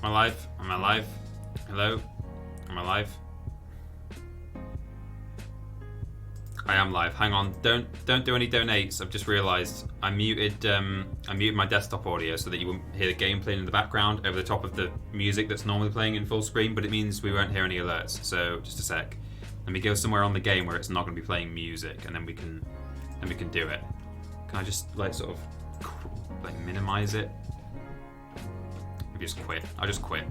Am I live? Am I live? Hello? Am I live? I am live. Hang on. Don't do any donates. I've just realised I muted my desktop audio so that you won't hear the game playing in the background over the top of the music that's normally playing in full screen, but it means we won't hear any alerts. So just a sec. Let me go somewhere on the game where it's not going to be playing music, and then we can do it. Can I just sort of minimize it? Maybe just quit. I'll just quit.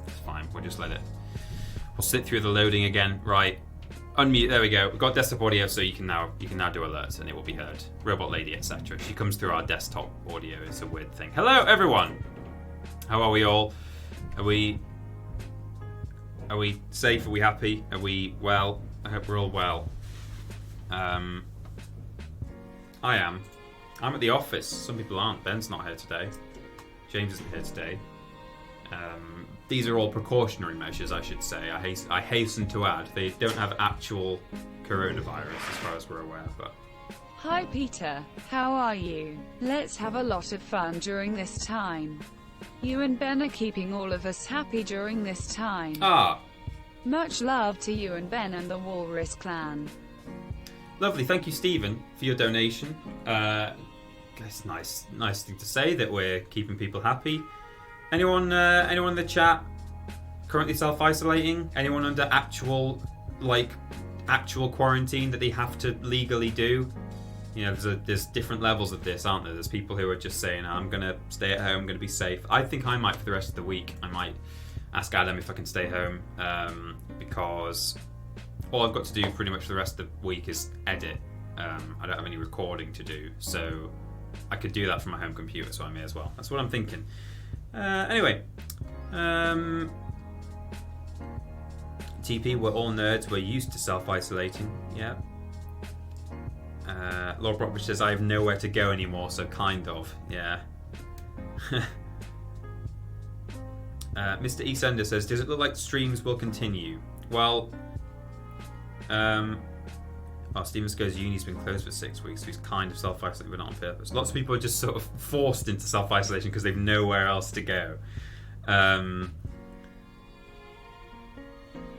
It's fine. We'll just let it. We'll sit through the loading again. Right. Unmute. There we go. We've got desktop audio, so you can now do alerts, and it will be heard. Robot lady, etc. She comes through our desktop audio. It's a weird thing. Hello, everyone. How are we all? Are we safe? Are we happy? Are we well? I hope we're all well. I am. I'm at the office. Some people aren't. Ben's not here today. James isn't here today. These are all precautionary measures, I should say. I hasten to add, they don't have actual coronavirus as far as we're aware, but... Hi Peter, how are you? Let's have a lot of fun during this time. You and Ben are keeping all of us happy during this time. Ah! Much love to you and Ben and the Walrus clan. Lovely, thank you Stephen for your donation. It's nice thing to say that we're keeping people happy. Anyone in the chat currently self-isolating? Anyone under actual quarantine that they have to legally do? You know, there's different levels of this, aren't there? There's people who are just saying, I'm going to stay at home, I'm going to be safe. I think I might for the rest of the week. I might ask Adam if I can stay home because all I've got to do pretty much for the rest of the week is edit. I don't have any recording to do, so I could do that from my home computer, so I may as well. That's what I'm thinking. Anyway, TP, we're all nerds. We're used to self-isolating. Yeah. Lord Brockbridge says, I have nowhere to go anymore, so kind of. Yeah. Mr. Eastender says, does it look like streams will continue? Well, Steven goes, uni's been closed for 6 weeks, so he's kind of self-isolating, but not on purpose. Lots of people are just sort of forced into self-isolation because they've nowhere else to go.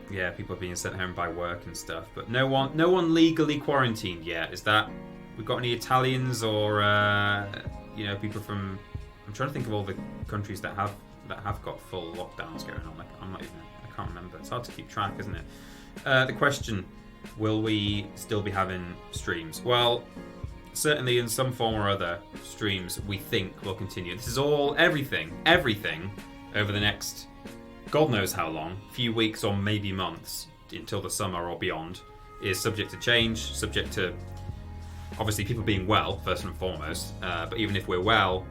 Yeah, people are being sent home by work and stuff, but no one legally quarantined yet. Is that, we've got any Italians or people from? I'm trying to think of all the countries that have got full lockdowns going on. I can't remember. It's hard to keep track, isn't it? The question. Will we still be having streams? Well, certainly in some form or other, streams we think will continue. This is everything over the next God knows how long, few weeks or maybe months until the summer or beyond, is subject to change, subject to obviously people being well first and foremost. But even if we're well,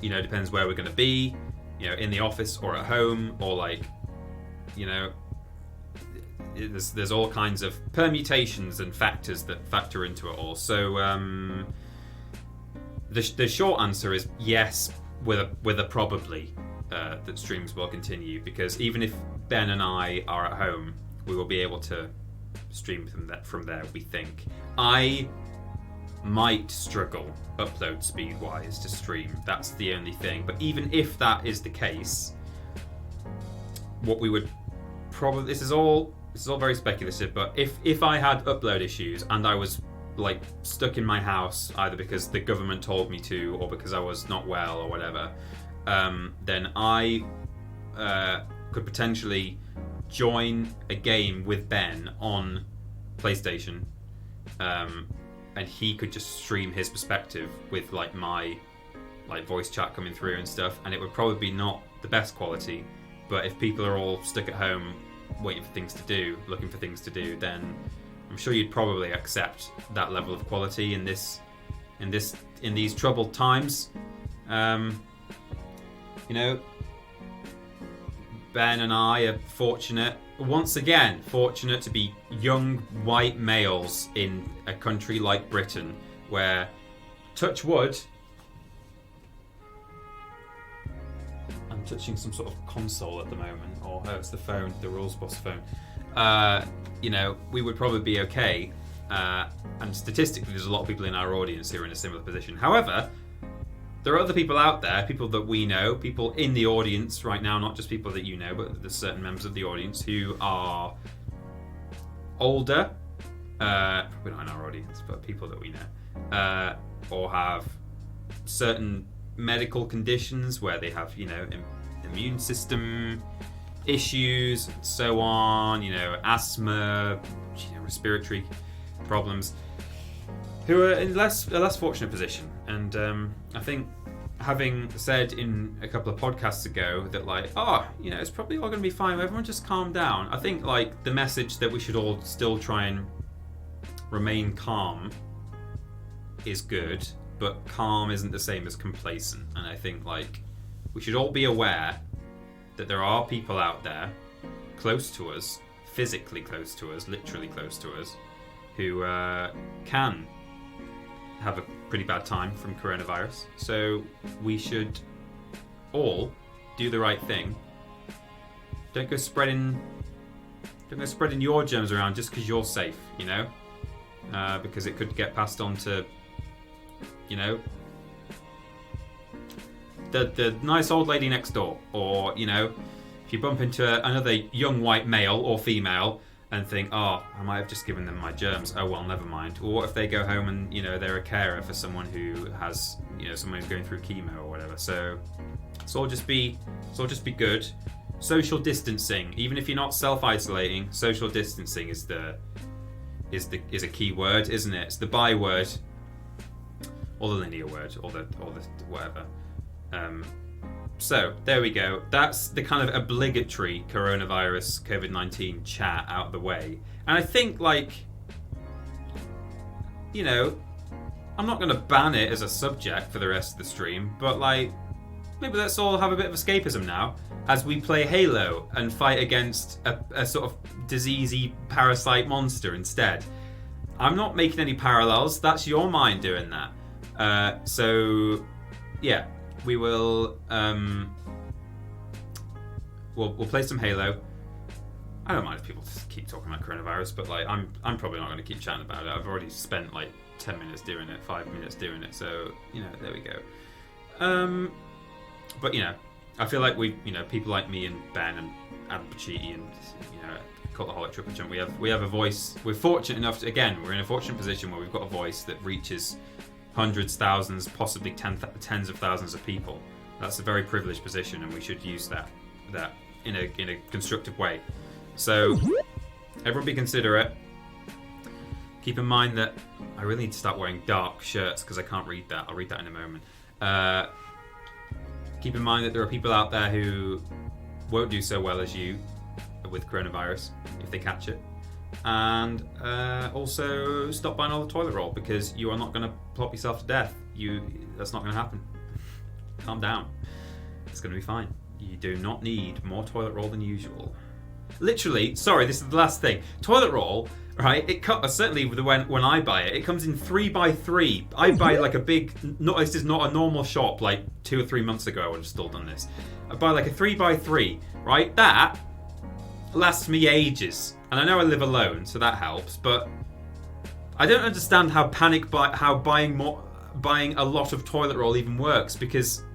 it depends where we're going to be, in the office or at home or there's all kinds of permutations and factors that factor into it all. So the short answer is yes, with a probably that streams will continue, because even if Ben and I are at home, we will be able to stream from there. We think I might struggle upload speed wise to stream. That's the only thing. But even if that is the case, what we would probably this is all very speculative, but if I had upload issues and I was stuck in my house either because the government told me to or because I was not well or whatever, then I could potentially join a game with Ben on PlayStation, and he could just stream his perspective with my voice chat coming through and stuff, and it would probably be not the best quality, but if people are all stuck at home waiting for things to do, looking for things to do, then I'm sure you'd probably accept that level of quality in these troubled times. Ben and I are once again fortunate to be young white males in a country like Britain, where, touch wood, I'm touching some sort of console at the moment, or it's the phone, the rules boss phone. We would probably be okay, and statistically there's a lot of people in our audience who are in a similar position. However, there are other people out there, people that we know, people in the audience right now, not just people that you know, but there's certain members of the audience who are older, probably not in our audience, but people that we know, or have certain medical conditions where they have, immune system issues and so on, asthma, respiratory problems, who are in a less fortunate position. And I think, having said in a couple of podcasts ago that it's probably all going to be fine, everyone just calm down. I think the message that we should all still try and remain calm is good, but calm isn't the same as complacent. And I think we should all be aware that there are people out there close to us, physically close to us, literally close to us, who can have a pretty bad time from coronavirus. So we should all do the right thing. Don't go spreading your germs around just because you're safe, because it could get passed on to, the nice old lady next door, or if you bump into another young white male or female and think, I might have just given them my germs. Oh well, never mind. Or what if they go home and they're a carer for someone who has someone who's going through chemo or whatever. So it's all just be good. Social distancing, even if you're not self-isolating, social distancing is a key word, isn't it? It's the byword, or the linear word, or the whatever. So there we go. That's the kind of obligatory coronavirus COVID-19 chat out of the way. And I think I'm not going to ban it as a subject for the rest of the stream, but maybe let's all have a bit of escapism now as we play Halo and fight against a sort of diseasey parasite monster instead. I'm not making any parallels. That's your mind doing that. So yeah. We will we'll play some Halo. I don't mind if people keep talking about coronavirus, but I'm probably not going to keep chatting about it. I've already spent 10 minutes doing it, 5 minutes doing it, so there we go. But I feel like we people like me and Ben and Adam Pacitti and Cultaholic TripleJump, we have a voice. We're fortunate enough we're in a fortunate position where we've got a voice that reaches hundreds, thousands, possibly tens of thousands of people. That's a very privileged position, and we should use that in a constructive way. So everyone be considerate. Keep in mind that I really need to start wearing dark shirts because I can't read that. I'll read that in a moment. Keep in mind that there are people out there who won't do so well as you with coronavirus if they catch it. And also stop buying all the toilet roll, because you are not going to plop yourself to death. That's not going to happen. Calm down. It's going to be fine. You do not need more toilet roll than usual. Literally, sorry, this is the last thing. Toilet roll, right? Certainly when I buy it, it comes in 3x3. I buy a big. This is not a normal shop. 2 or 3 months ago, I would have still done this. I buy a 3x3, right? That lasts me ages. And I know I live alone, so that helps, but I don't understand how buying a lot of toilet roll even works, because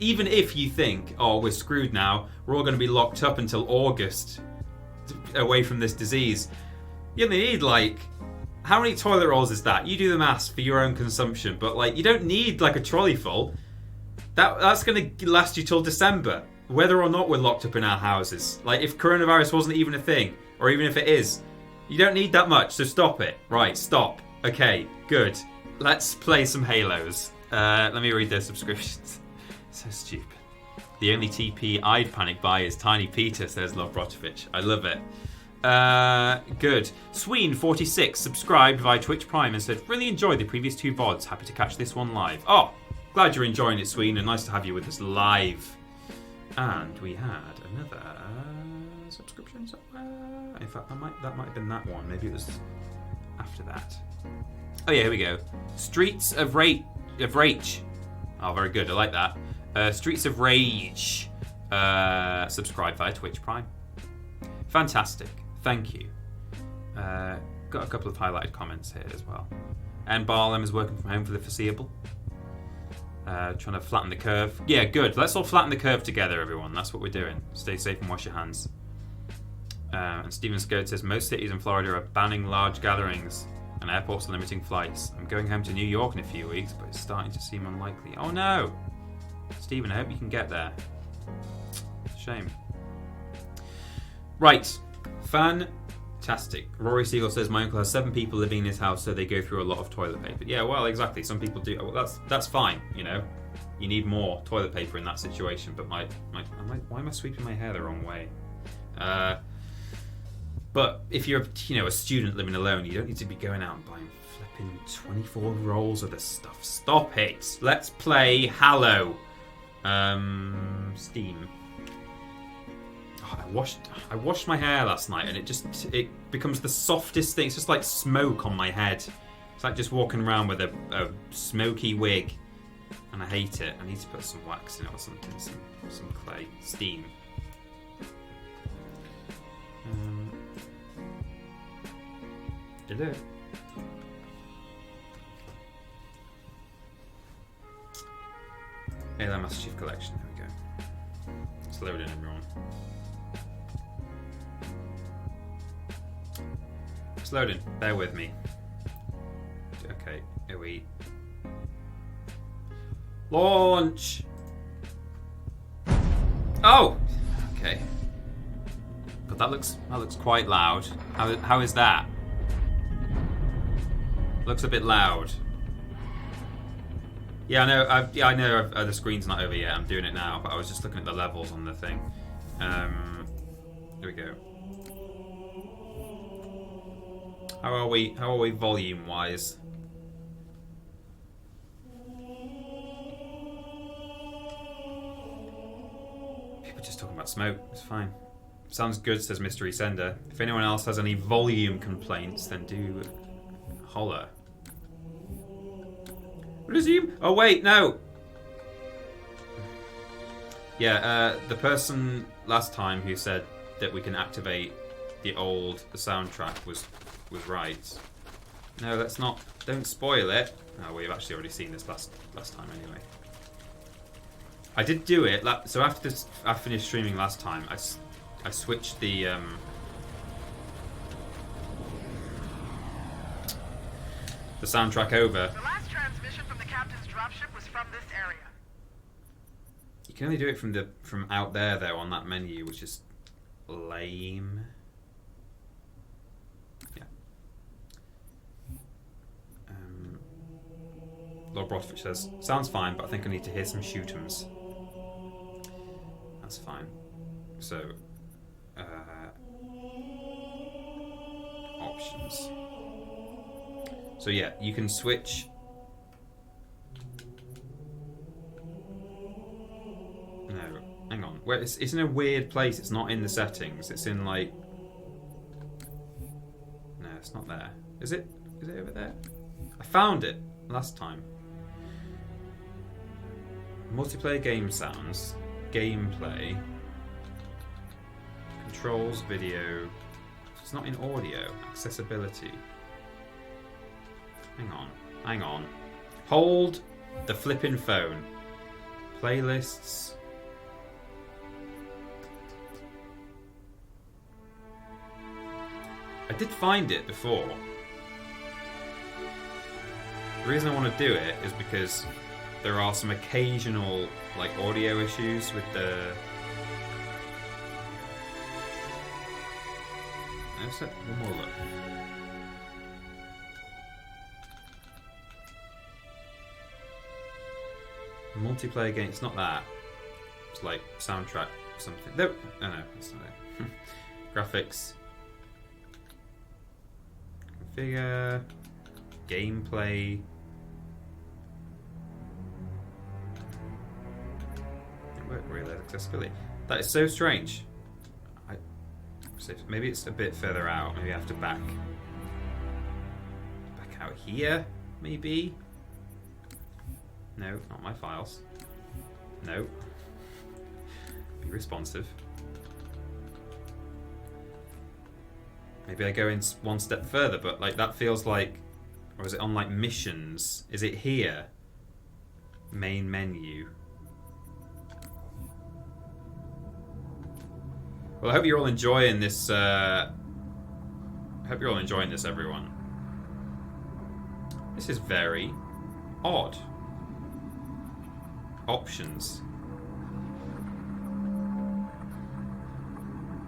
even if you think, we're screwed now, we're all going to be locked up until August away from this disease, you only need how many toilet rolls is that? You do the maths for your own consumption, but you don't need a trolley full. That's going to last you till December, whether or not we're locked up in our houses. If coronavirus wasn't even a thing, or even if it is, you don't need that much, so stop it. Right, stop. Okay, good. Let's play some Halos. Let me read their subscriptions. So stupid. The only TP I'd panic buy is Tiny Peter, says Love Brotovich. I love it. Good. Sween46 subscribed via Twitch Prime and said, really enjoyed the previous 2 VODs. Happy to catch this one live. Oh, glad you're enjoying it, Sween, and nice to have you with us live. And we had another subscription somewhere. In fact, that might have been that one. Maybe it was after that. Oh yeah, here we go. Streets of Rage. Oh, very good. I like that. Streets of Rage. Subscribe via Twitch Prime. Fantastic. Thank you. Got a couple of highlighted comments here as well. And Barlam is working from home for the foreseeable. Trying to flatten the curve. Yeah, good. Let's all flatten the curve together, everyone. That's what we're doing. Stay safe and wash your hands. And Steven Skirt says, most cities in Florida are banning large gatherings and airports are limiting flights. I'm going home to New York in a few weeks, but it's starting to seem unlikely. Oh no! Steven, I hope you can get there. Shame. Right. Fantastic. Rory Siegel says, my uncle has 7 people living in his house, so they go through a lot of toilet paper. Yeah, well, exactly. Some people do. Well, that's fine, you know. You need more toilet paper in that situation, but why am I sweeping my hair the wrong way? But if you're, a student living alone, you don't need to be going out and buying flipping 24 rolls of this stuff. Stop it. Let's play Halo. Steam. Oh, I washed my hair last night, and it becomes the softest thing. It's just like smoke on my head. It's like just walking around with a smoky wig, and I hate it. I need to put some wax in it or something, some clay. Steam. Did it? Alien Master Chief Collection. There we go. It's loading, everyone. It's loading. Bear with me. Okay, here we launch. Oh, okay. But that looks quite loud. How is that? Looks a bit loud. Yeah, I know. The screen's not over yet. I'm doing it now, but I was just looking at the levels on the thing. Here we go. How are we volume-wise? People just talking about smoke. It's fine. Sounds good, says Mystery Sender. If anyone else has any volume complaints, then do holler. Resume. Oh wait, no. Yeah, the person last time who said that we can activate the soundtrack was right. No, let's not. Don't spoil it. Oh, we've actually already seen this last time anyway. I did do it. So after I finished streaming last time, I switched the soundtrack over. The last transmission from the captain's dropship was from this area. You can only do it from out there though on that menu, which is lame. Yeah. Lord Brotovich says, sounds fine, but I think I need to hear some shoot'ems. That's fine. So, options. So yeah, you can switch. No, hang on. Where it's in a weird place. It's not in the settings. It's in like. No, it's not there. Is it? Is it over there? I found it last time. Multiplayer game sounds, gameplay, controls, video. It's not in audio. Accessibility. Hang on. Hold the flipping phone. Playlists. I did find it before. The reason I want to do it is because there are some occasional audio issues with the. Let's have one more look. Multiplayer game. It's not that. It's like soundtrack something. No, no, that's not it. Graphics. Configure. Gameplay. Didn't work really. Accessibility. That is so strange. Maybe it's a bit further out. Maybe I have to back out here. Maybe. No, not my files. No. Be responsive. Maybe I go in one step further, but that feels like, or is it on missions? Is it here? Main menu. Well, I hope you're all enjoying this. I hope you're all enjoying this, everyone. This is very odd. Options.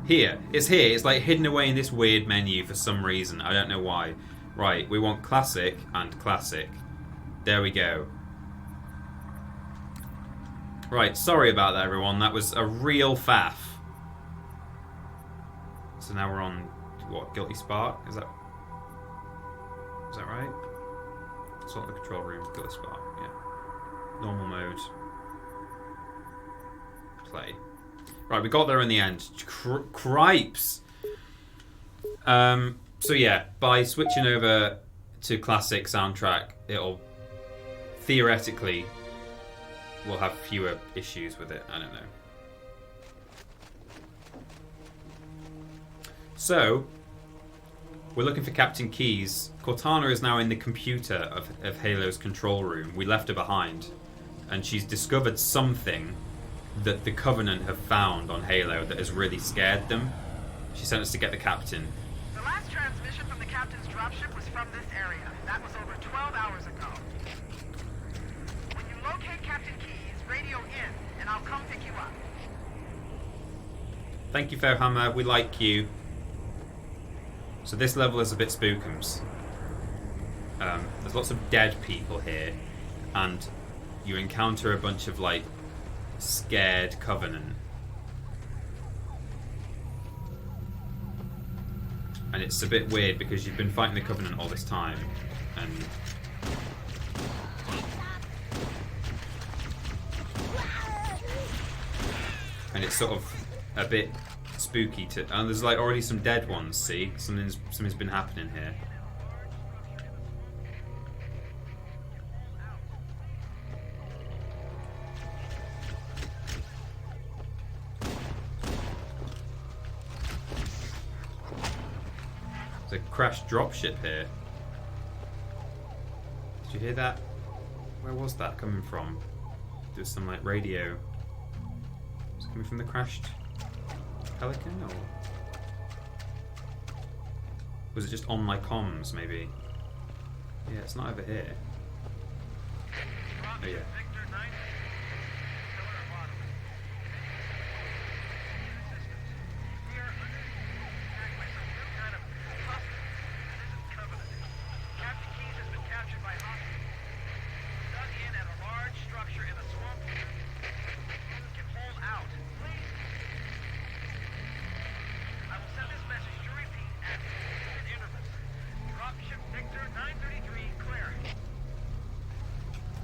Here. It's like hidden away in this weird menu for some reason. I don't know why. Right, we want classic and classic. There we go. Right, sorry about that, everyone. That was a real faff. So now we're on, what, Guilty Spark? Is that right? Sort of the control room, Guilty Spark, yeah. Normal mode. Play. Right, we got there in the end. Cripes! So yeah, by switching over to classic soundtrack, it'll theoretically we'll have fewer issues with it. I don't know. So we're looking for Captain Keyes. Cortana is now in the computer of Halo's control room. We left her behind, and she's discovered something that the Covenant have found on Halo that has really scared them. She sent us to get the captain. The last transmission from the captain's dropship was from this area. That was over 12 hours ago. When you locate Captain Keyes, radio in, and I'll come pick you up. Thank you, Fairhammer. We like you. So this level is a bit spookums. There's lots of dead people here, and you encounter a bunch of like scared Covenant. And it's a bit weird because you've been fighting the Covenant all this time, and it's sort of a bit spooky to, and there's like already some dead ones. See, something's been happening here. There's a crashed dropship here. Did you hear that? Where was that coming from? There's some like radio. Was it coming from the crashed Pelican, or was it just on my comms, maybe? Yeah, it's not over here. Oh yeah.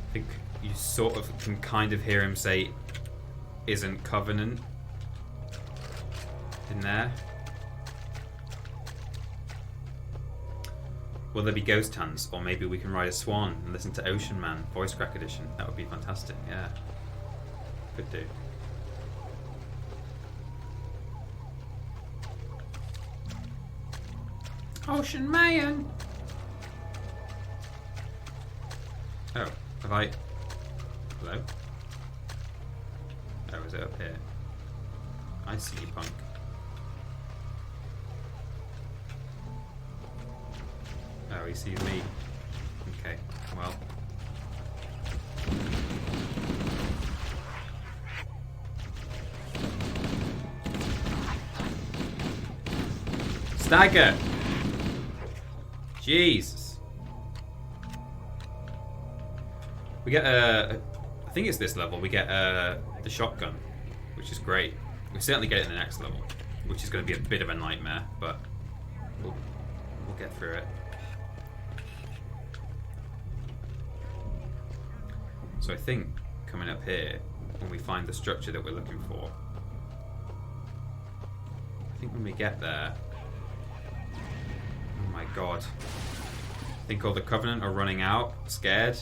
I think you sort of can kind of hear him say, "Isn't Covenant in there?" Will there be ghost hands, or maybe we can ride a swan and listen to Ocean Man voice crack edition? That would be fantastic. Yeah, could do. Ocean Man. Oh. Have I... Hello? Oh, is it up here? I see you, punk. Oh, he sees me. Okay, well. Stagger! Jesus. We get I think it's this level, we get the shotgun, which is great. We certainly get it in the next level, which is going to be a bit of a nightmare, but we'll get through it. So I think coming up here, when we find the structure that we're looking for, I think when we get there, oh my god, I think all the Covenant are running out, scared.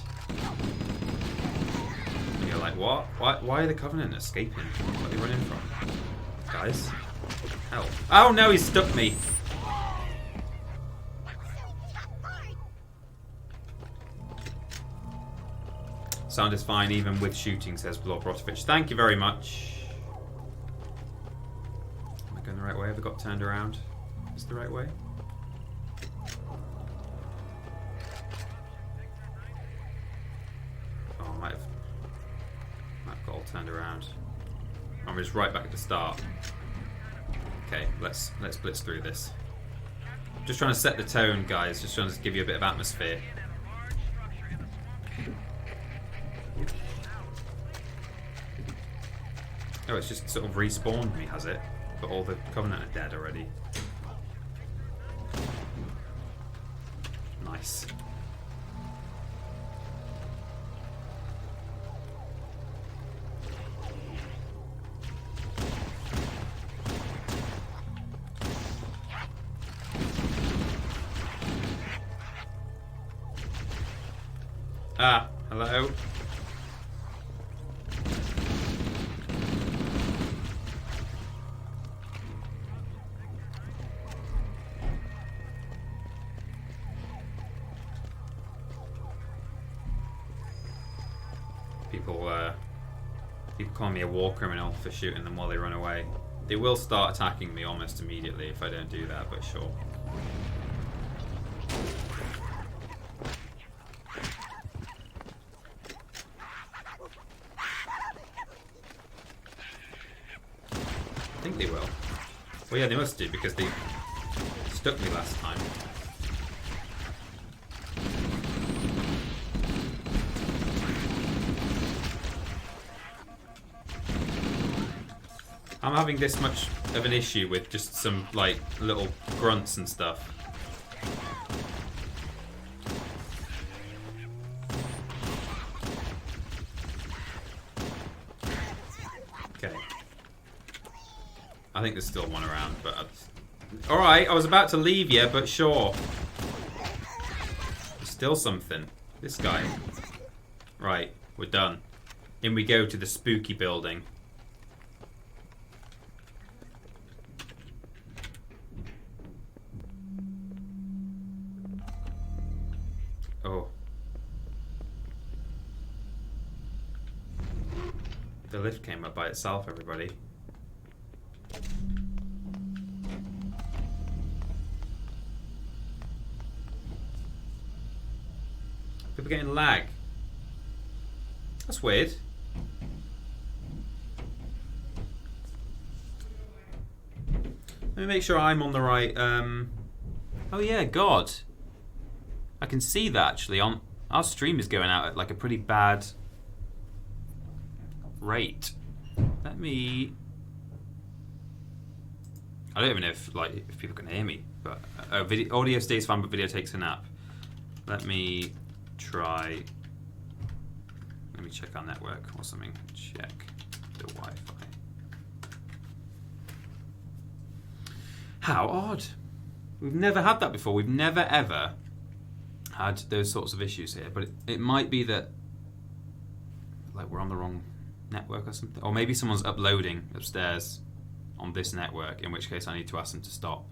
And you're like, what? Why are the Covenant escaping? Where are they running from? Guys? Hell. Oh no, he stuck me! Sound is fine even with shooting, says Blobrotovich. Thank you very much. Am I going the right way? Have I got turned around? Is it the right way? Oh, I might have got all turned around. I'm just right back at the start. Okay, let's blitz through this. Just trying to set the tone, guys. Just trying to give you a bit of atmosphere. Oh, it's just sort of respawned me, has it? But all the Covenant are dead already. Nice. Ah, hello. People call me a war criminal for shooting them while they run away. They will start attacking me almost immediately if I don't do that, but sure. I think they will. Well, yeah, they must do because they stuck me last time. I'm having this much of an issue with just some, like, little grunts and stuff. Okay. I think there's still one around, but... Alright, I was about to leave you, but sure. There's still something. This guy. Right, we're done. In we go to the spooky building. Oh. The lift came up by itself, everybody. People getting lag. That's weird. Let me make sure I'm on the right. Oh yeah, God. I can see that actually. On our stream is going out at like a pretty bad rate. Let me. I don't even know if people can hear me, but audio stays fine, but video takes a nap. Let me try. Let me check our network or something. Check the Wi-Fi. How odd! We've never had that before. We've never ever had those sorts of issues here, but it might be that like we're on the wrong network or something, or maybe someone's uploading upstairs on this network, in which case I need to ask them to stop.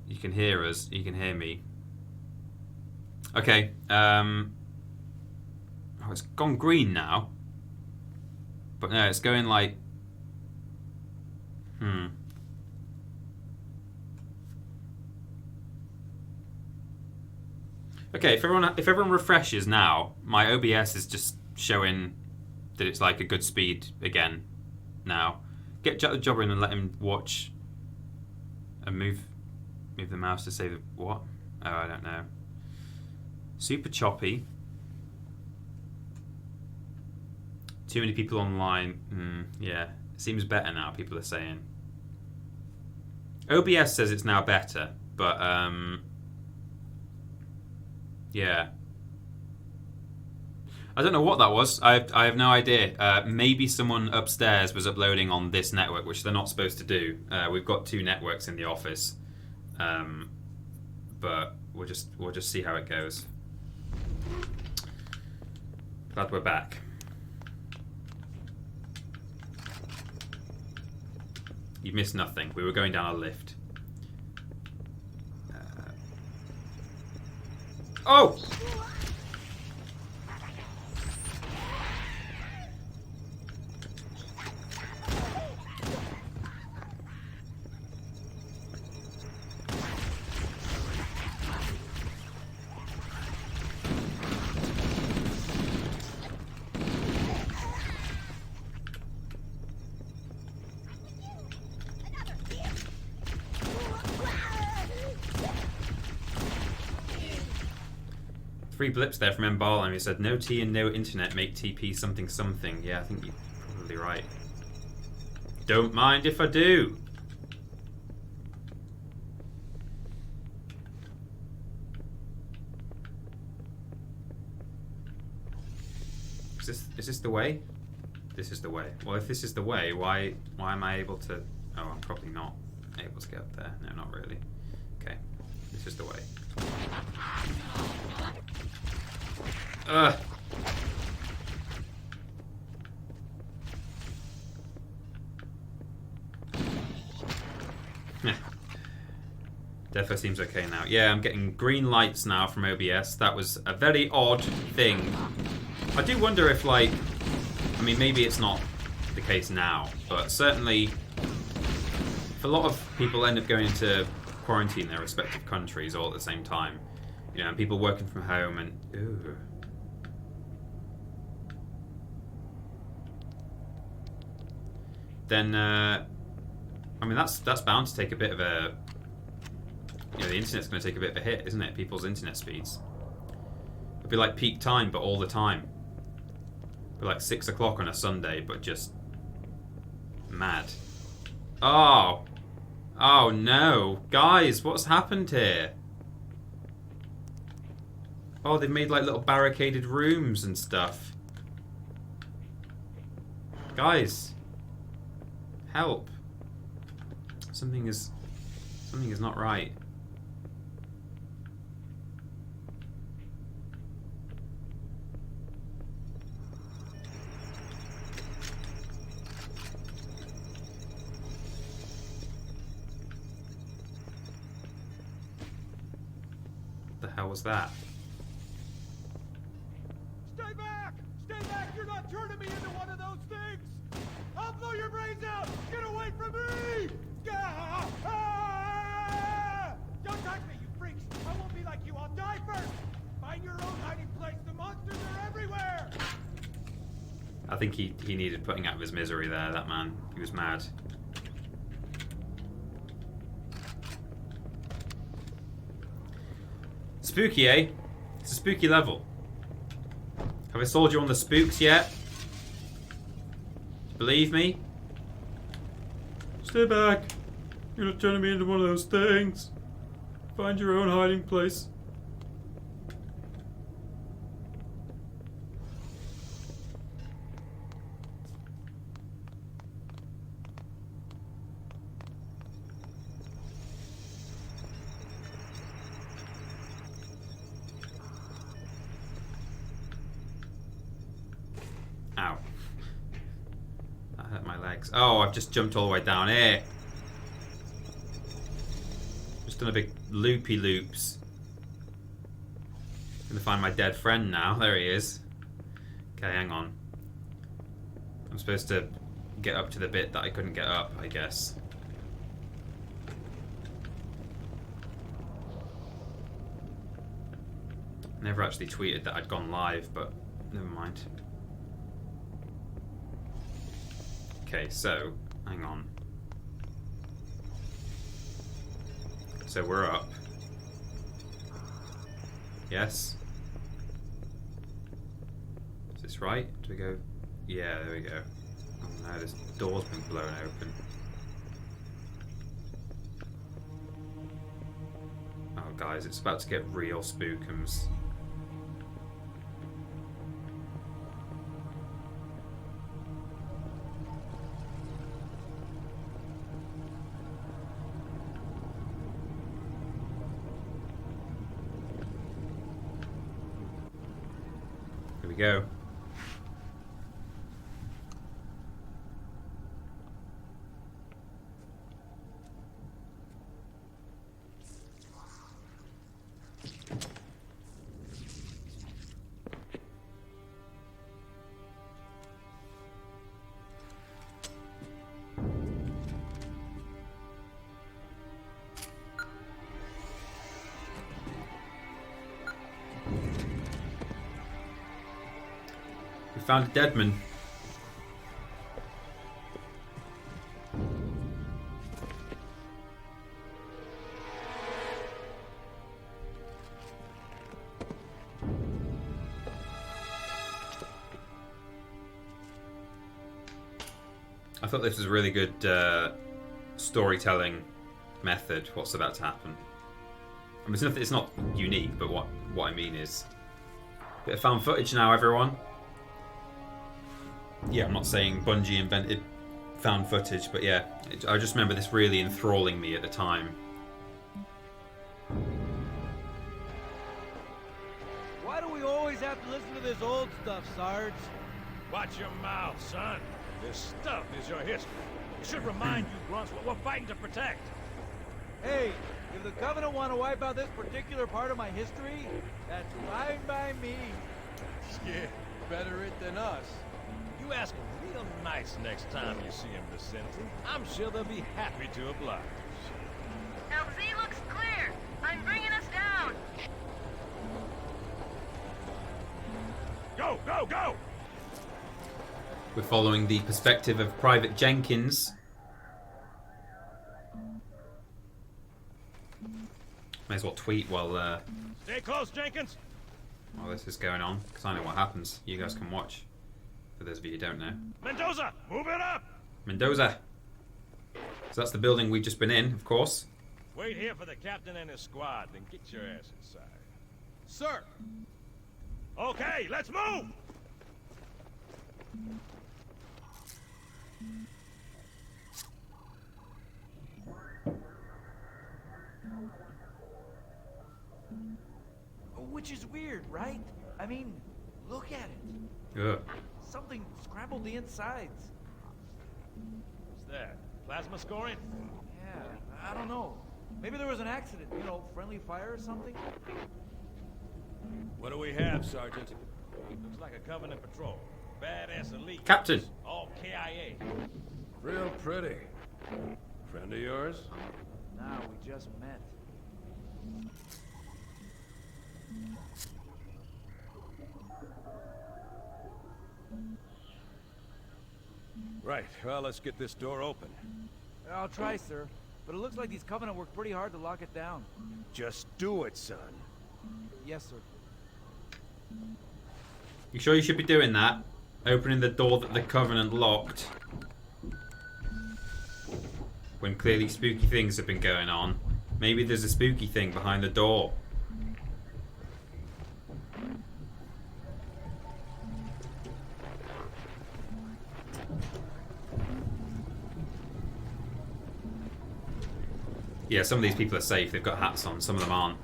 You can hear us, you can hear me. Okay, oh, it's gone green now, but no, it's going like Okay, if everyone refreshes now, my OBS is just showing that it's like a good speed again now. Get the jobber in and let him watch and move the mouse to say the what? Oh, I don't know. Super choppy. Too many people online. Yeah, it seems better now, people are saying. OBS says it's now better, but yeah. I don't know what that was. I have no idea. Maybe someone upstairs was uploading on this network, which they're not supposed to do. We've got 2 networks in the office, but we'll just see how it goes. Glad we're back. You missed nothing. We were going down a lift. Oh! Three blips there from Mbarlam. He said, no tea and no internet make TP something something. Yeah, I think you're probably right. Don't mind if I do. Is this the way? This is the way. Well, if this is the way, why am I able to... Oh, I'm probably not able to get up there. No, not really. Okay, this is the way. Ugh. Defo seems okay now. Yeah, I'm getting green lights now from OBS. That was a very odd thing. I do wonder if, like... I mean, maybe it's not the case now, but certainly... If a lot of people end up going into quarantine in their respective countries all at the same time, you know, and people working from home and... Ooh. Then, I mean, that's bound to take a bit of a... You know, the internet's going to take a bit of a hit, isn't it? People's internet speeds. It'd be like peak time, but all the time. It'd be like 6 o'clock on a Sunday, but just... mad. Oh! Oh no! Guys, what's happened here? Oh, they've made like little barricaded rooms and stuff. Guys! Help! Something is not right. What the hell was that? Stay back! Stay back! You're not turning me into one of those things! I'll blow your brains out! Get away from me! Ah! Ah! Don't touch me, you freaks! I won't be like you, I'll die first! Find your own hiding place, the monsters are everywhere! I think he needed putting out of his misery there, that man. He was mad. Spooky, eh? It's a spooky level. Have I sold you on the spooks yet? Believe me? Stay back. You're not turning me into one of those things. Find your own hiding place. Ow. That hurt my legs. Oh, I've just jumped all the way down here. Just done a big loopy loops. Gonna find my dead friend now. There he is. Okay, hang on. I'm supposed to get up to the bit that I couldn't get up, I guess. Never actually tweeted that I'd gone live, but never mind. Okay, so, hang on. So we're up. Yes? Is this right? Do we go? Yeah, there we go. Oh no, this door's been blown open. Oh guys, it's about to get real spookums. Here we go. found a dead man. I thought this was a really good storytelling method. What's about to happen? I mean, it's not unique, but what I mean is a bit of found footage now, everyone. Yeah, I'm not saying Bungie invented found footage, but yeah, I just remember this really enthralling me at the time. Why do we always have to listen to this old stuff, Sarge? Watch your mouth, son. This stuff is your history. It should remind you, grunts, what we're fighting to protect. Hey, if the Covenant want to wipe out this particular part of my history, that's fine by me. Yeah, better it than us. You ask them real nice next time you see them, Vicente. I'm sure they'll be happy to oblige. LZ looks clear. I'm bringing us down. Go, go, go! We're following the perspective of Private Jenkins. May as well tweet while Stay close, Jenkins. this is going on, because I know what happens. You guys can watch. For those of you who don't know. Mendoza, move it up! Mendoza. So that's the building we've just been in, of course. Wait here for the captain and his squad, then get your ass inside. Sir! Okay, let's move! Which is weird, right? I mean, look at it. Ugh. Something scrambled the insides. What's that? Plasma scoring? Yeah, I don't know. Maybe there was an accident, you know, friendly fire or something? What do we have, Sergeant? Looks like a Covenant patrol. Badass elite. Captain. All KIA. Real pretty. Friend of yours? Nah, we just met. Right, well, let's get this door open. I'll try, sir. But it looks like these Covenant worked pretty hard to lock it down. Just do it, son. Yes, sir. You sure you should be doing that? Opening the door that the Covenant locked. When clearly spooky things have been going on. Maybe there's a spooky thing behind the door. Yeah, some of these people are safe. They've got hats on. Some of them aren't.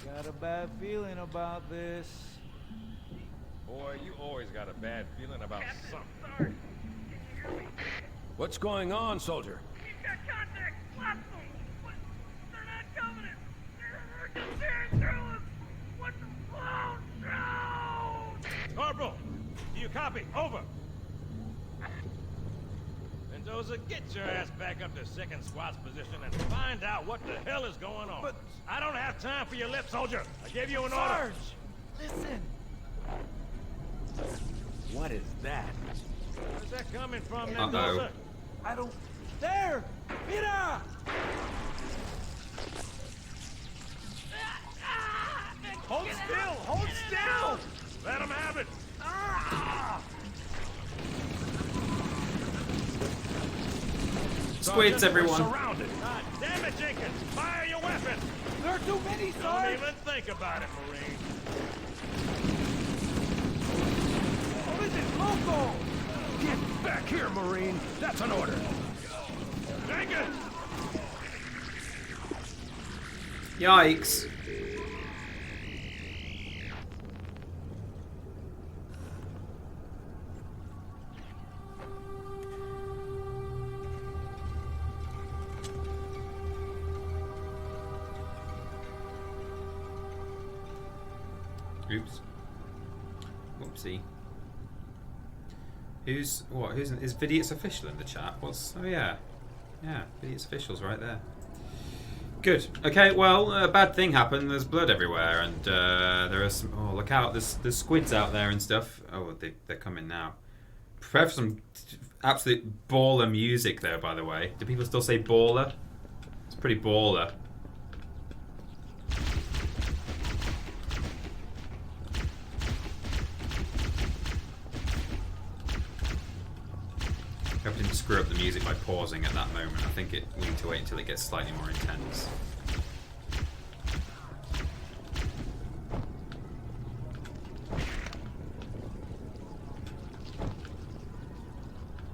Got a bad feeling about this. Boy, you always got a bad feeling about something. What's going on, soldier? He's got contact. Lots of them. But they're not Covenant. They're just tearing through us. What the? Oh, no! Corporal, do you copy? Over. Mendoza, get your ass back up to second squad's position and find out what the hell is going on. But I don't have time for your lip, soldier. I gave you an Sarge! order. Listen! What is that? Where's that coming from, Uh-oh. Mendoza? I don't... There! Mira! Hold still! Hold still! Let him have it! Squids, Sergeant, everyone. we're surrounded. God damn it, Jenkins! Fire your weapon! There are too many, Don't Sarge! even think about it, Marine. Oh, this is loco! Get back here, Marine! That's an order! Jenkins! Yikes. Oops. Whoopsie. Who's is Vidiot's official in the chat? Oh yeah. Yeah, Vidiot's official's right there. Good. Okay, well, a bad thing happened. There's blood everywhere, and there are some... Oh, look out. There's squids out there and stuff. Oh, they're coming now. Prepare for some absolute baller music there, by the way. Do people still say baller? It's pretty baller. I hope I didn't screw up the music by pausing at that moment. I think we need to wait until it gets slightly more intense.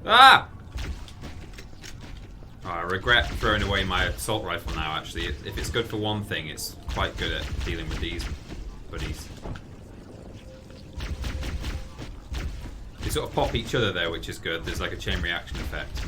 Ah! Oh, I regret throwing away my assault rifle now, actually. If it's good for one thing, it's quite good at dealing with these buddies. They sort of pop each other there, which is good. There's like a chain reaction effect.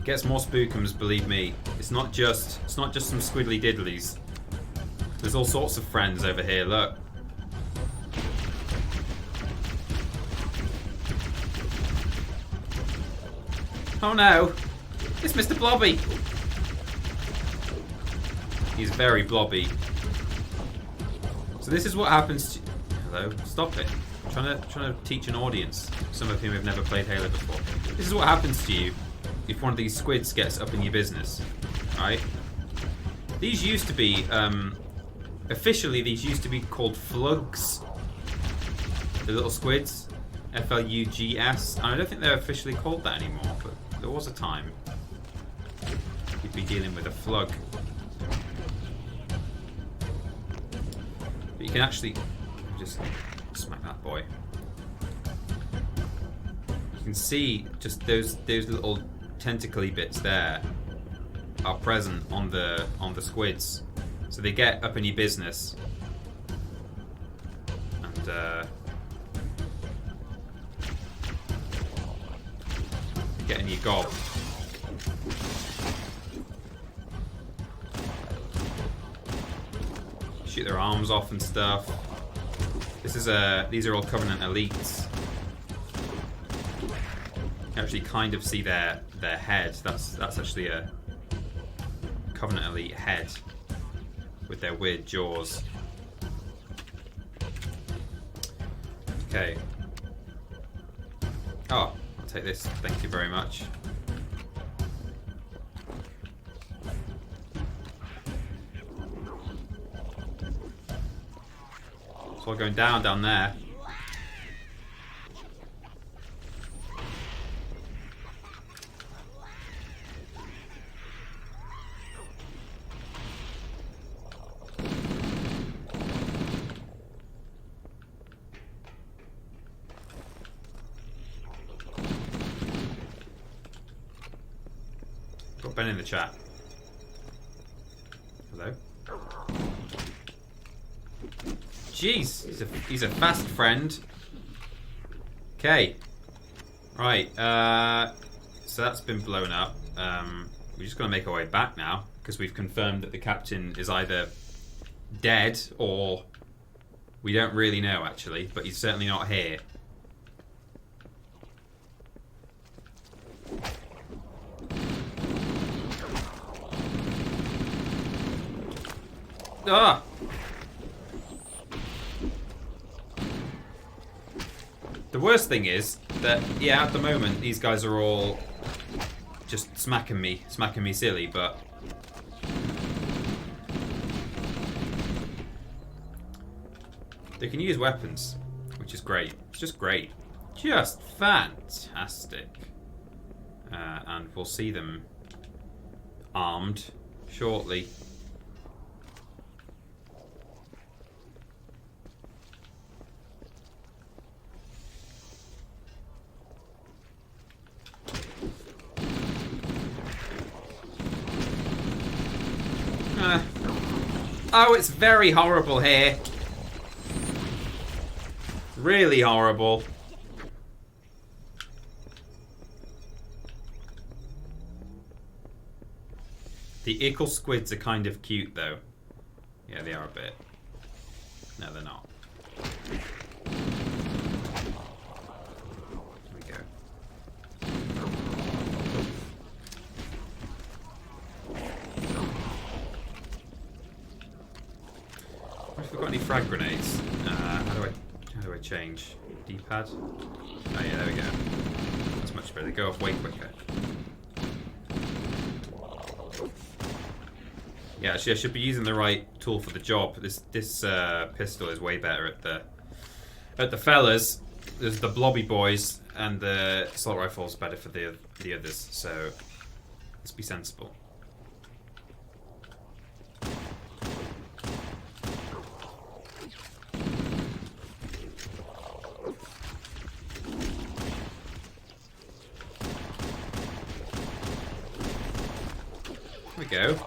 Gets more spookums, believe me. It's not just some squiddly diddlies. There's all sorts of friends over here, look. Oh no! It's Mr. Blobby! He's very blobby. So this is what happens to... Hello? Stop it. I'm trying to teach an audience, some of whom have never played Halo before. This is what happens to you if one of these squids gets up in your business, right? These used to be, officially these used to be called flugs. The little squids, F-L-U-G-S. I don't think they're officially called that anymore, but there was a time you'd be dealing with a flug. But you can actually just smack that boy. You can see just those little tentacly bits there are present on the squids, so they get up in your business and get in your gob. Shoot their arms off and stuff. These are all Covenant elites. You actually kind of see their head. That's actually a Covenant elite head with their weird jaws. Okay. Oh, I'll take this. Thank you very much. It's all going down there. Got Ben in the chat. Hello. Jeez, he's a fast friend. Okay. Right, so that's been blown up. We're just going to make our way back now, because we've confirmed that the captain is either dead or we don't really know, actually, but he's certainly not here. Ah! The worst thing is that, yeah, at the moment these guys are all just smacking me silly, but they can use weapons, which is great. It's just great. Just fantastic. And we'll see them armed shortly. Oh, it's very horrible here. Really horrible. The ickle squids are kind of cute, though. Yeah, they are a bit. No, they're not. There we go. Have we got any frag grenades? How do I change? D-pad? Oh yeah, there we go. That's much better. They go off way quicker. Yeah, actually, I should be using the right tool for the job. This pistol is way better at the fellas. There's the blobby boys, and the assault rifle's better for the others. So let's be sensible. There we go.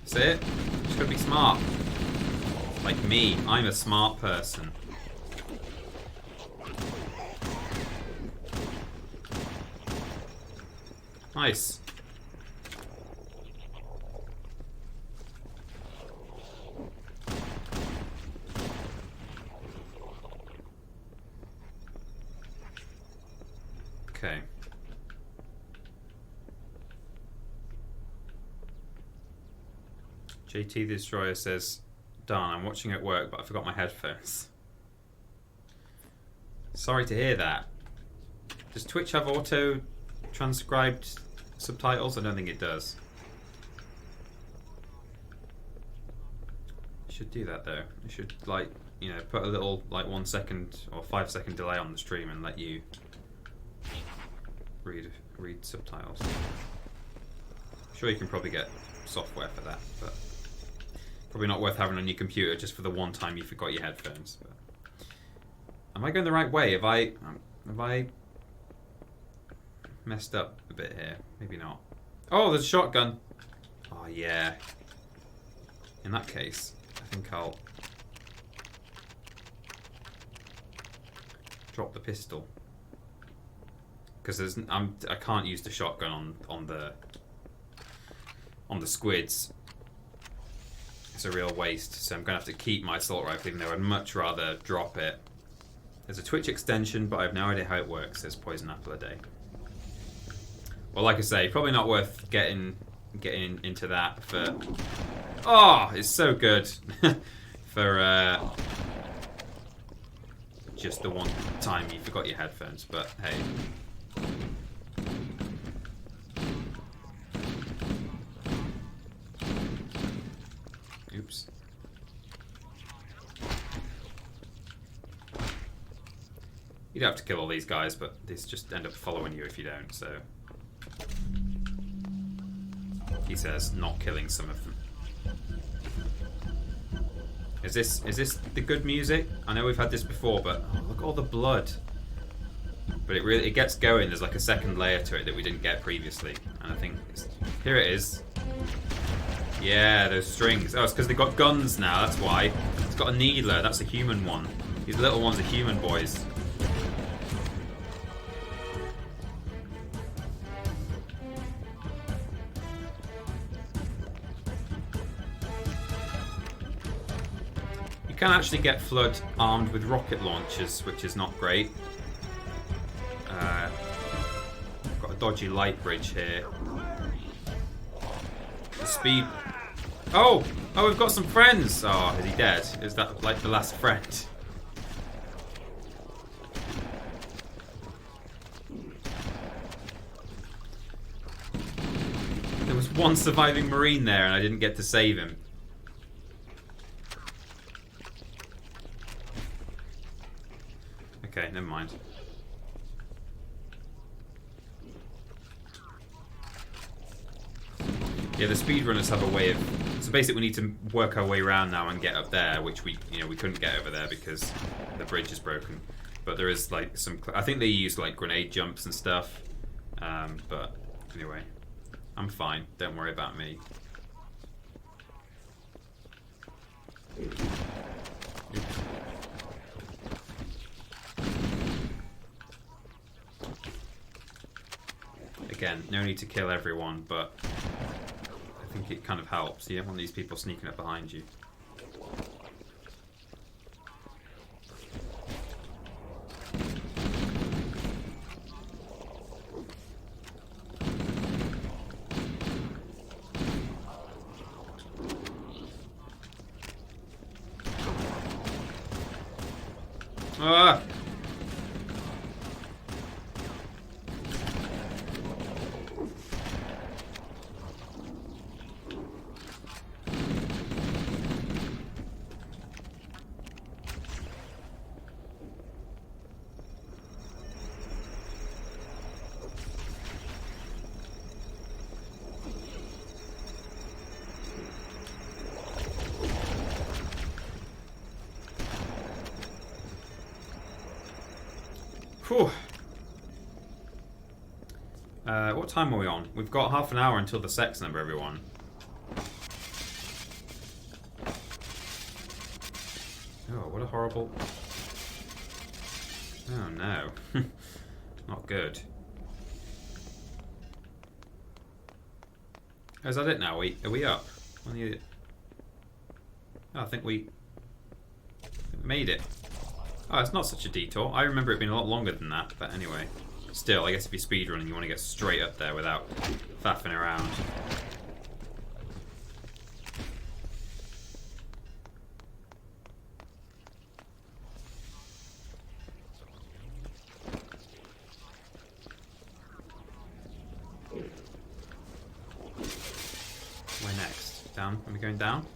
That's it. Just gotta be smart. Like me, I'm a smart person. Nice. Okay. JT the Destroyer says, "Darn, I'm watching at work, but I forgot my headphones." Sorry to hear that. Does Twitch have auto-transcribed subtitles? I don't think it does. It should do that though. It should, like, you know, put a little, like, 1 second or 5 second delay on the stream and let you read subtitles. I'm sure you can probably get software for that, but probably not worth having on your computer just for the one time you forgot your headphones. But am I going the right way? Have I messed up a bit here? Maybe not. Oh, there's a shotgun. Oh yeah. In that case, I think I'll drop the pistol, because I can't use the shotgun on the squids. It's a real waste, so I'm gonna have to keep my assault rifle, even though I'd much rather drop it. There's a Twitch extension, but I have no idea how it works. Says Poison Apple a Day. Well, like I say, probably not worth getting into that for. Oh, it's so good for just the one time you forgot your headphones. But hey. Oops. You'd have to kill all these guys, but these just end up following you if you don't, so. He says, not killing some of them. Is this the good music? I know we've had this before, but oh, look at all the blood. But it gets going. There's like a second layer to it that we didn't get previously, and I think here it is. Yeah, those strings. Oh, it's because they got guns now. That's why. It's got a needler. That's a human one. These little ones are human boys. You can actually get Flood armed with rocket launchers, which is not great. Got a dodgy light bridge here. The speed. Oh, we've got some friends. Oh, is he dead? Is that like the last friend? There was one surviving Marine there, and I didn't get to save him. Okay, never mind. Yeah, the speedrunners have a way of. So basically, we need to work our way around now and get up there, which we couldn't get over there because the bridge is broken. But there is like some. I think they use like grenade jumps and stuff. But anyway, I'm fine. Don't worry about me. Again, no need to kill everyone, but I think it kind of helps. You don't want these people sneaking up behind you. Ah! Whew. What time are we on? We've got half an hour until the sex number, everyone. Oh, what a horrible... Oh no. Not good. Oh, is that it now? Are we up? Oh, I think we made it. Oh, it's not such a detour. I remember it being a lot longer than that, but anyway. Still, I guess if you're speedrunning, you want to get straight up there without faffing around. Where next? Down? Are we going down?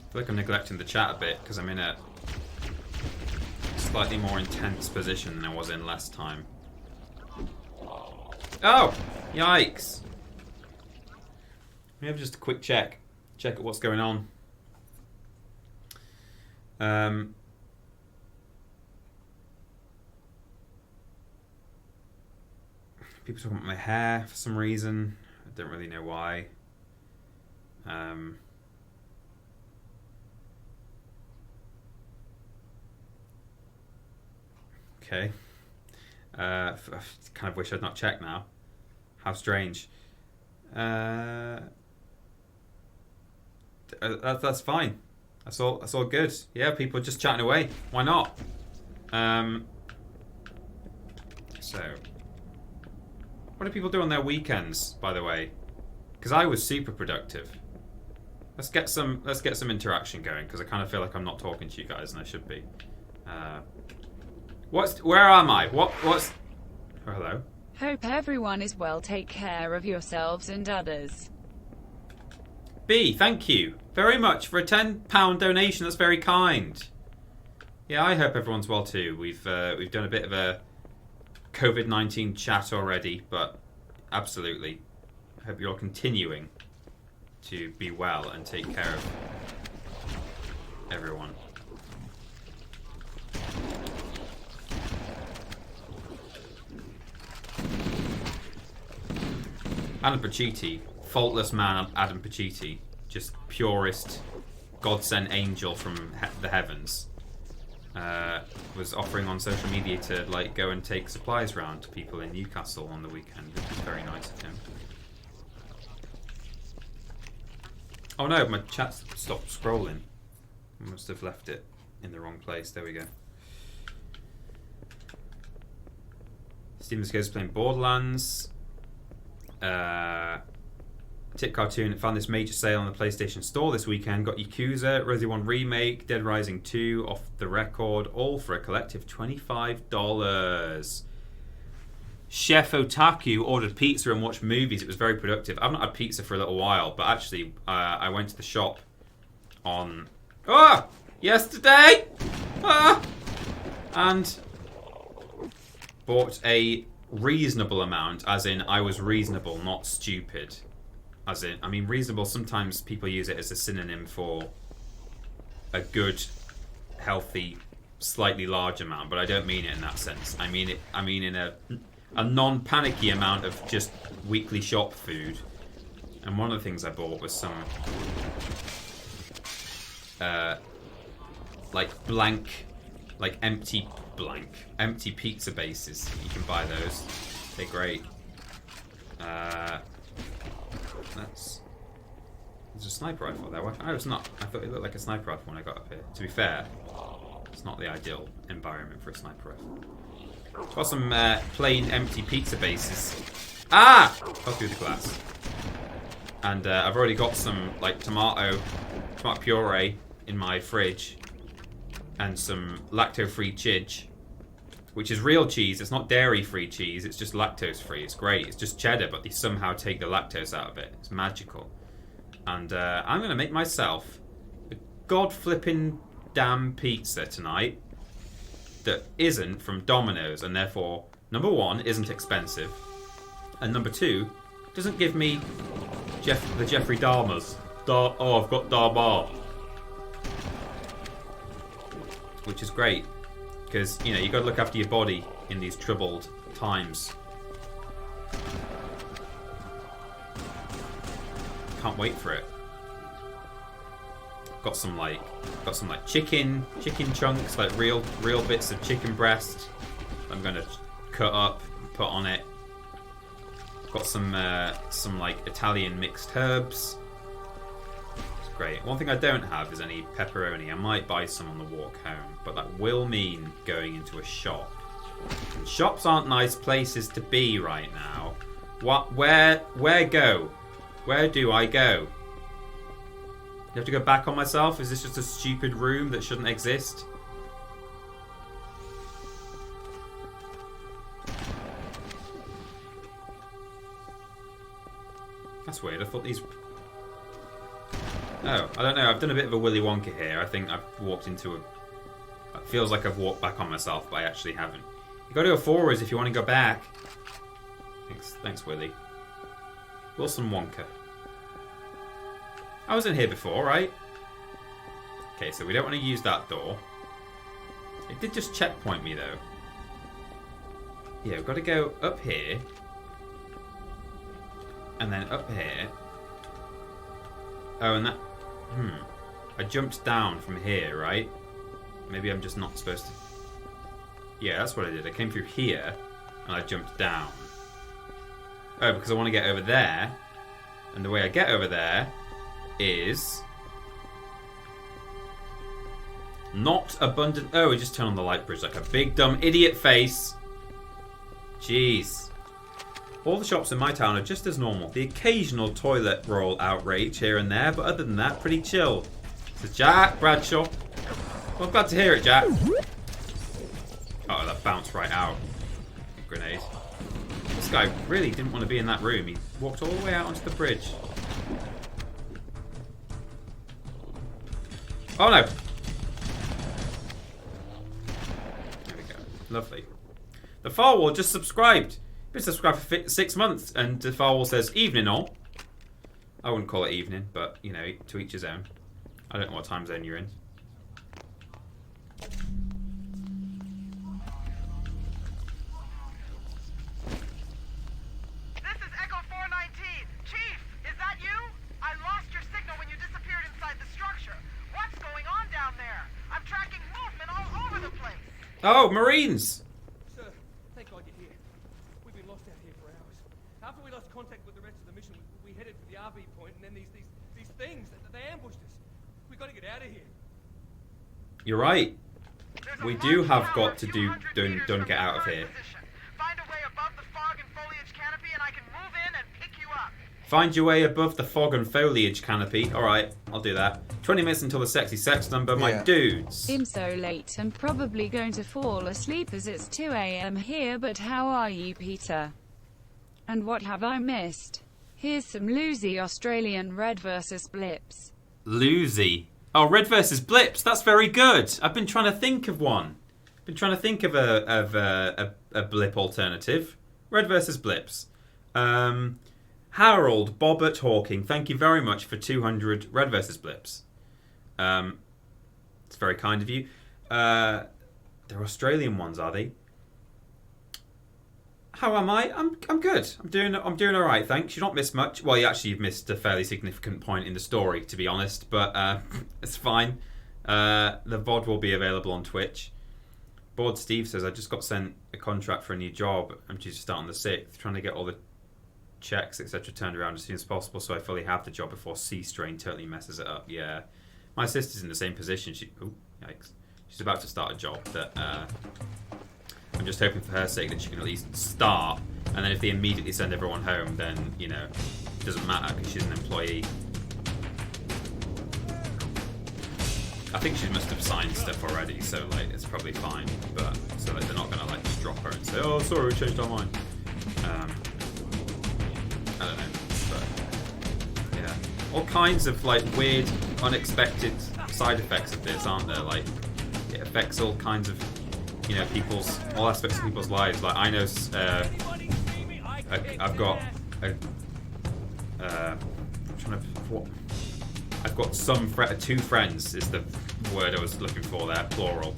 I feel like I'm neglecting the chat a bit because I'm in a slightly more intense position than I was in last time. Oh! Yikes! We have just a quick check at what's going on. People talking about my hair for some reason. I don't really know why. Okay. I kind of wish I'd not checked now. How strange. That's fine. That's all good. Yeah, people are just chatting away. Why not? So, what do people do on their weekends, by the way? Because I was super productive. Let's get some interaction going, because I kind of feel like I'm not talking to you guys, and I should be. Where am I? What's... Oh, hello. Hope everyone is well. Take care of yourselves and others. B, thank you very much for a £10 donation. That's very kind. Yeah, I hope everyone's well too. We've done a bit of a COVID-19 chat already, but absolutely. I hope you're all continuing to be well and take care of everyone. Adam Pacitti, faultless man Adam Pacitti, just purest God-sent angel from the heavens, was offering on social media to go and take supplies round to people in Newcastle on the weekend, which was very nice of him. Oh no, my chat stopped scrolling. I must have left it in the wrong place. There we go. Steven Goes playing Borderlands. Tip Cartoon found this major sale on the PlayStation Store this weekend. Got Yakuza, Resident 1 Remake, Dead Rising 2 off the record, all for a collective $25. Chef Otaku ordered pizza and watched movies. It was very productive. I've not had pizza for a little while, but actually I went to the shop on yesterday and bought a reasonable amount, as in I was reasonable, not stupid. As in, I mean, reasonable, sometimes people use it as a synonym for a good, healthy, slightly large amount, but I don't mean it in that sense. I mean in a non-panicky amount of just weekly shop food. And one of the things I bought was some empty pizza bases. You can buy those. They're great. There's a sniper rifle there. Oh, it's not. I thought it looked like a sniper rifle when I got up here. To be fair, it's not the ideal environment for a sniper rifle. Got some plain empty pizza bases. Ah! Fell through the glass. And I've already got some like tomato puree in my fridge, and some lactose-free cheese, which is real cheese. It's not dairy-free cheese. It's just lactose-free. It's great. It's just cheddar, but they somehow take the lactose out of it. It's magical. And I'm going to make myself a god-flipping damn pizza tonight that isn't from Domino's, and therefore, number one, isn't expensive, and number two, doesn't give me the Jeffrey Dahmers. I've got Dahmer. Which is great, because, you know, you've got to look after your body in these troubled times. Can't wait for it. Got some chicken chunks, like real bits of chicken breast. I'm gonna cut up, and put on it. Got some like Italian mixed herbs. It's great. One thing I don't have is any pepperoni. I might buy some on the walk home, but that will mean going into a shop. And shops aren't nice places to be right now. Where go? Where do I go? You have to go back on myself? Is this just a stupid room that shouldn't exist? That's weird. I thought these... Oh, I don't know. I've done a bit of a Willy Wonka here. I think I've walked into a... It feels like I've walked back on myself, but I actually haven't. You got to go forwards if you want to go back. Thanks, Willy. Wilson Wonka. I was in here before, right? Okay, so we don't want to use that door. It did just checkpoint me, though. Yeah, we've got to go up here. And then up here. Oh, and that... I jumped down from here, right? Maybe I'm just not supposed to... Yeah, that's what I did. I came through here, and I jumped down. Oh, because I want to get over there. And the way I get over there is... not abundant... Oh, we just turn on the light bridge like a big dumb idiot face. Jeez. All the shops in my town are just as normal. The occasional toilet roll outrage here and there, but other than that, pretty chill. So Jack Bradshaw. Well, I'm glad to hear it, Jack. Oh, that bounced right out. Grenade. This guy really didn't want to be in that room. He walked all the way out onto the bridge. Oh no! There we go. Lovely. The Firewall just subscribed. Been subscribed for 6 months, and the Firewall says evening all. I wouldn't call it evening, but you know, to each his own. I don't know what time zone you're in. This is Echo 419. Chief, is that you? I lost your signal when you disappeared inside the structure. What's going on down there? I'm tracking movement all over the place. Oh, Marines! Sir, thank God you're here. We've been lost out here for hours. After we lost contact with the rest of the mission, we headed for the RV point, and then these things, they ambushed us. We got to get out of here. You're right. There's a We do large have tower got to a do few hundred meters don't from get your out of current here. position. Find a way above the fog and foliage canopy, and I can move in and pick you up. Find your way above the fog and foliage canopy. Alright, I'll do that. 20 minutes until the sexy sex number, my dudes. I'm so late and probably going to fall asleep as it's 2 a.m. here, but how are you, Peter? And what have I missed? Here's some loosey Australian Red versus Blips. Loosey. Oh, Red versus Blips. That's very good. I've been trying to think of one. Been trying to think of a blip alternative. Red versus Blips. Harold Bobbert Hawking, thank you very much for 200 Red versus Blips. very kind of you. They're Australian ones, are they? How am I? I'm good. I'm doing all right, thanks. You've not missed much. Well, you've missed a fairly significant point in the story, to be honest. But it's fine. The VOD will be available on Twitch. Bored Steve says, I just got sent a contract for a new job. I'm due to start on the 6th, trying to get all the checks, etc. turned around as soon as possible so I fully have the job before C-Strain totally messes it up. Yeah. My sister's in the same position. Yikes. She's about to start a job that I'm just hoping for her sake that she can at least start, and then if they immediately send everyone home, then, you know, it doesn't matter because she's an employee. I think she must have signed stuff already, so like it's probably fine. But so like they're not gonna like just drop her and say, "Oh, sorry, we changed our mind." I don't know, but yeah, all kinds of like weird, unexpected side effects of this, aren't there? Like it affects all kinds of, you know, all aspects of people's lives. Like I know, I've got I've got two friends is the word I was looking for there, plural,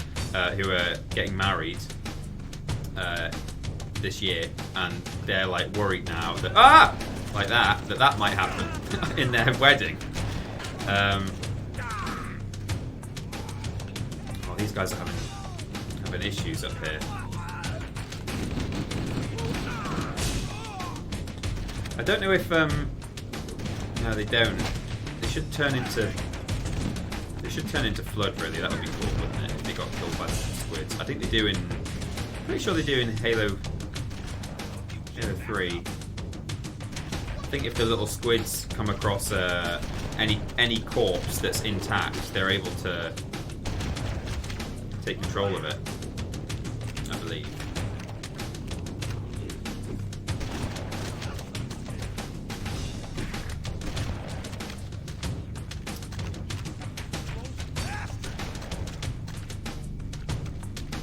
who are getting married this year, and they're like worried now that that might happen in their wedding. These guys are having issues up here. I don't know if no, they don't. They should turn into Flood, really. That would be cool, wouldn't it, if they got killed by some squids. I think they do pretty sure they do in Halo 3. I think if the little squids come across any corpse that's intact, they're able to take control of it, I believe.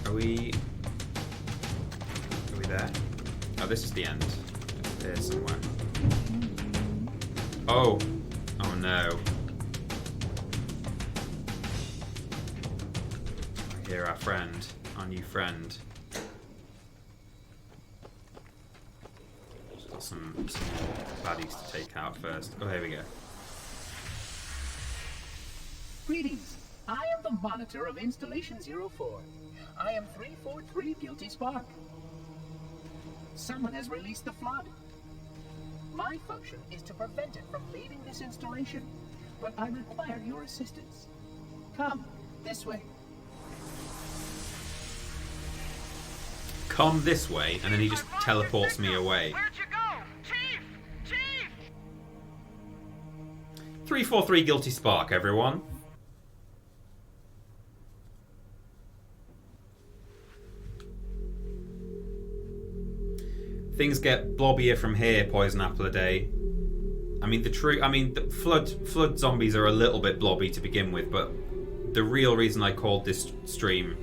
Are we there? Oh, this is the end. There somewhere. Oh no. I hear our new friend. Just got some more baddies to take out first. Oh, here we go. Greetings. I am the monitor of Installation 04. I am 343 Guilty Spark. Someone has released the flood. My function is to prevent it from leaving this installation, but I require your assistance. Come, this way. Come this way, and then he just teleports me away. Where'd you go? Chief! Chief! 343 Guilty Spark, everyone. Things get blobbier from here, Poison Apple a day. The flood zombies are a little bit blobby to begin with, but the real reason I called this stream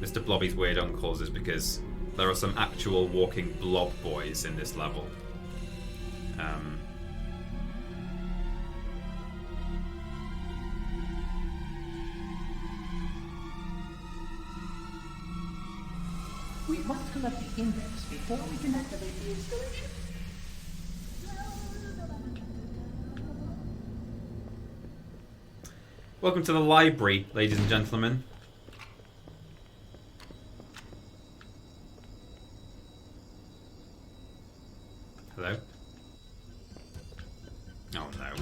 Mr. Blobby's Weird Uncles is because there are some actual walking blob boys in this level. We must collect the index before we can activate the installation. Welcome to the library, ladies and gentlemen. Hello? Oh no.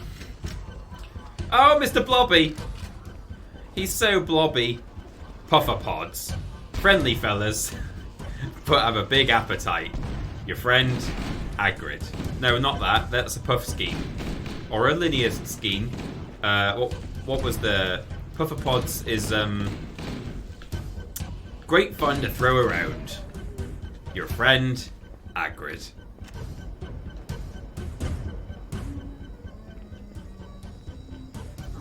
Oh, Mr. Blobby! He's so blobby. Puffer pods. Friendly fellas. But have a big appetite. Your friend, Hagrid. No, not that. That's a puff scheme. Or a linear scheme. What was the... Puffer pods is, great fun to throw around. Your friend, Hagrid.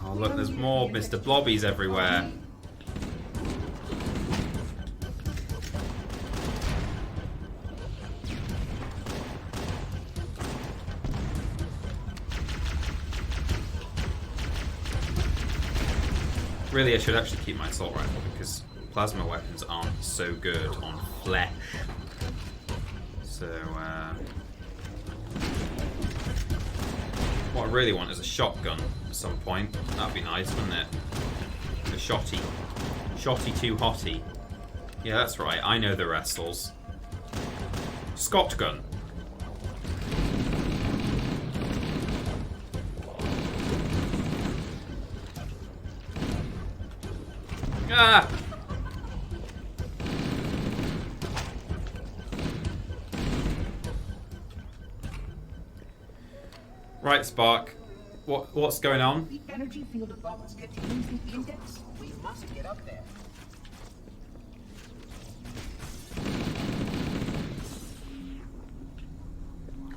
Oh, look, there's more Mr. Blobbies everywhere. Really, I should actually keep my assault rifle because plasma weapons aren't so good on flesh. So, what I really want is a shotgun at some point. That'd be nice, wouldn't it? A shotty. Shotty too hotty. Yeah, that's right. I know the wrestles. Scott gun. Ah! Right, Spark. What's going on? The energy field above us contains the index. We must get up there.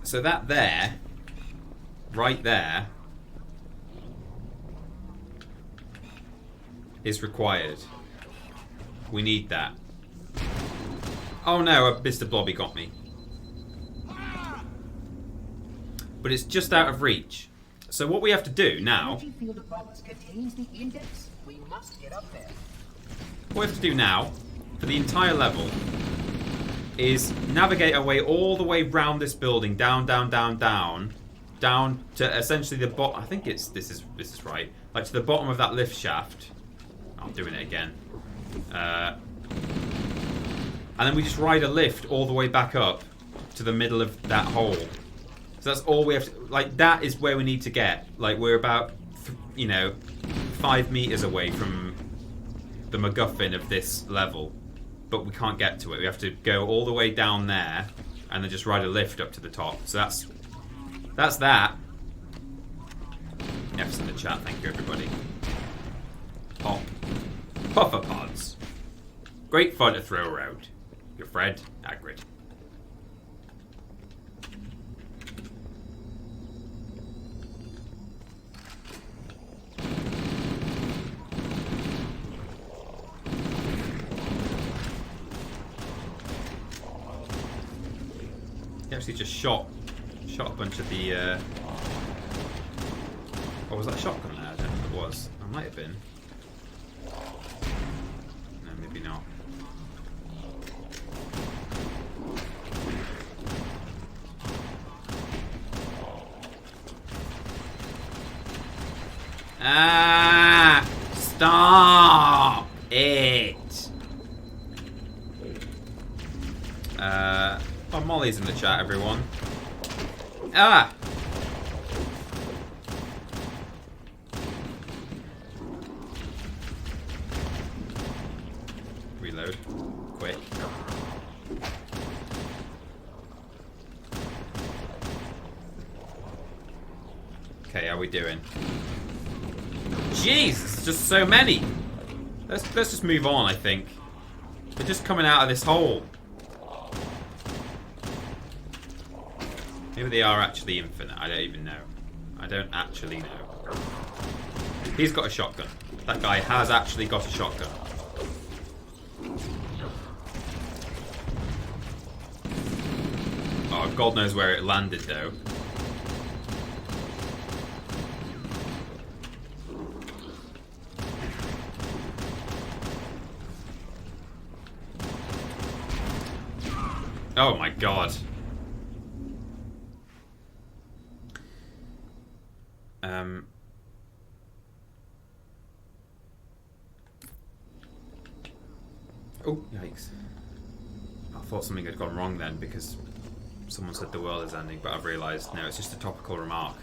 So that there, right there, is required. We need that. Oh no, Mr. Blobby got me. But it's just out of reach. So what we have to do now... The energy field above us contains the index. We must get up there. What we have to do now, for the entire level, is navigate our way all the way round this building, down to essentially the bottom. I think this is right, like to the bottom of that lift shaft. I'm doing it again. And then we just ride a lift all the way back up to the middle of that hole. So that's all we have to, like, that is where we need to get. Like, we're about, 5 meters away from the MacGuffin of this level. But we can't get to it. We have to go all the way down there and then just ride a lift up to the top. So that's that. F's in the chat, thank you everybody. Pop. Puffer pods. Great fun to throw around. Your friend, Hagrid. He actually just shot a bunch of the, oh, was that a shotgun there? I don't know if it was. It might have been. No, maybe not. Ah! Stop it! Oh, Molly's in the chat, everyone. Ah! Reload. Quick. Okay, how are we doing? Jeez, there's just so many! Let's just move on, I think. They're just coming out of this hole. Maybe they are actually infinite. I don't even know. I don't actually know. He's got a shotgun. That guy has actually got a shotgun. Oh, God knows where it landed, though. Oh my God. Oh, yikes. I thought something had gone wrong then because someone said the world is ending, but I've realised, no, it's just a topical remark.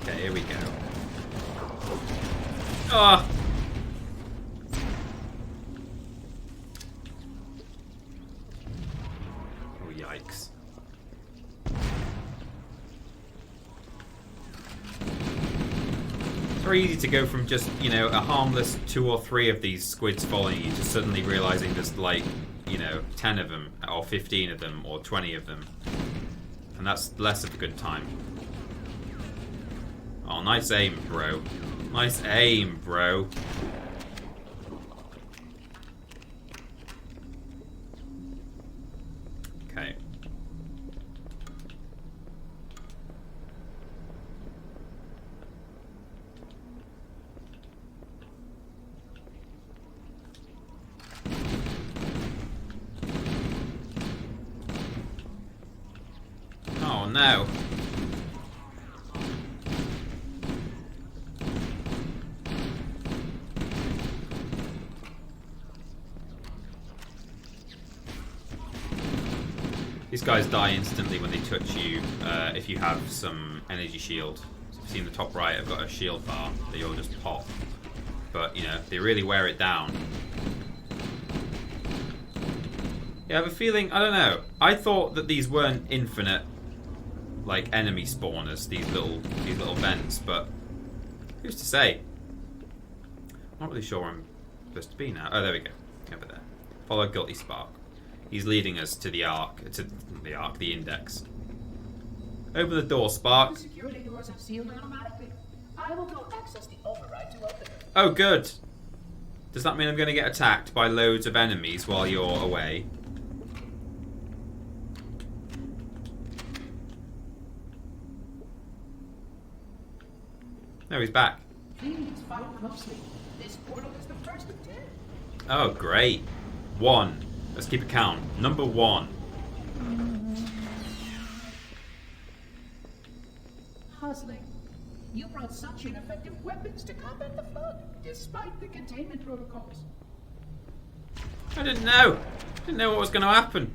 Okay, here we go. Ah! Oh, yikes. It's very easy to go from just, you know, a harmless 2 or 3 of these squids following you to suddenly realising there's like, you know, 10 of them, or 15 of them, or 20 of them. And that's less of a good time. Oh, nice aim, bro. Nice aim, bro. Okay. Oh no. These guys die instantly when they touch you if you have some energy shield. So if you've seen the top right, I've got a shield bar that you'll just pop. But, you know, they really wear it down. Yeah, I have a feeling, I don't know. I thought that these weren't infinite, like, enemy spawners, these little vents, but who's to say? I'm not really sure where I'm supposed to be now. Oh, there we go. Over there. Follow Guilty Spark. He's leading us to the the index. Open the door, Spark. The security doors have sealed automatically. I will go access the override to open them. Oh, good. Does that mean I'm going to get attacked by loads of enemies while you're away? No, he's back. Please follow closely. This portal is the first of 10. Oh, great. 1. Let's keep a count. Number 1. Puzzling. You brought such ineffective weapons to combat the flood, despite the containment protocols. I didn't know. Didn't know what was going to happen.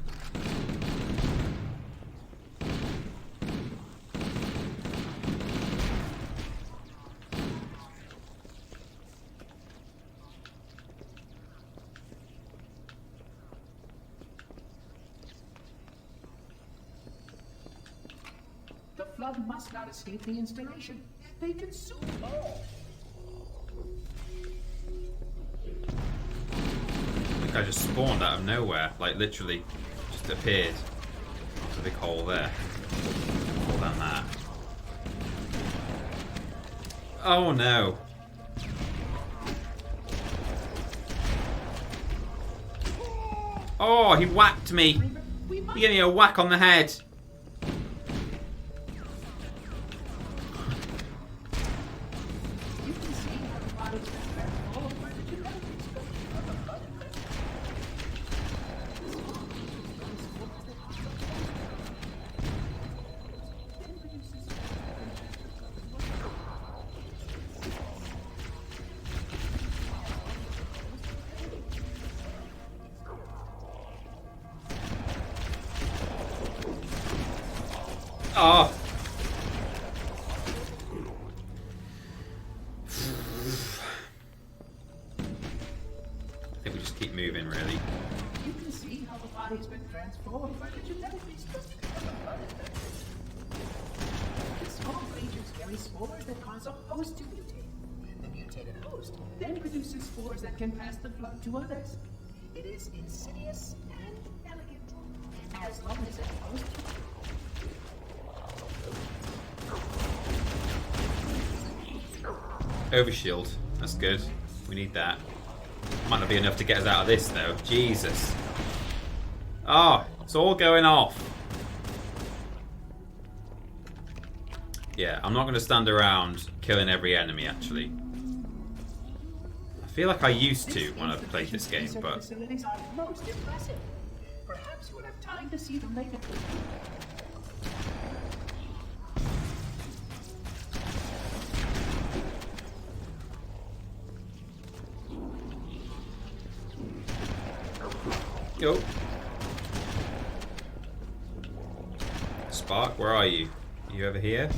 The flood must not escape the installation. They consume all. I think I just spawned out of nowhere. Like, literally just appeared. There's a big hole there. More than that. Oh, no. Oh, he whacked me. He gave me a whack on the head. Oh. I think we just keep moving, really. You can see how the body's been transformed by the genetically specific flood effect. The small creatures carry spores that cause a host to mutate. The mutated host then produces spores that can pass the flood to others. It is insidious and elegant, as long as it host. Overshield. That's good. We need that. Might not be enough to get us out of this, though. Jesus. Oh, it's all going off. Yeah, I'm not going to stand around killing every enemy, actually. I feel like I used to when I played this game, but... Facilities are most impressive. Perhaps you will have time to see them later. Yo. Spark, where are you? Are you over here?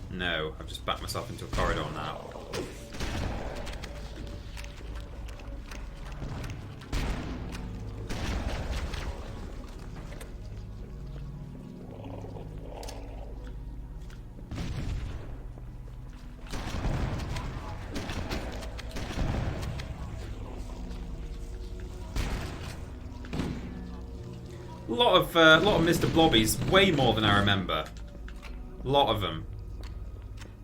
No, I've just backed myself into a corridor now. A lot of Mr. Blobby's, way more than I remember. A lot of them.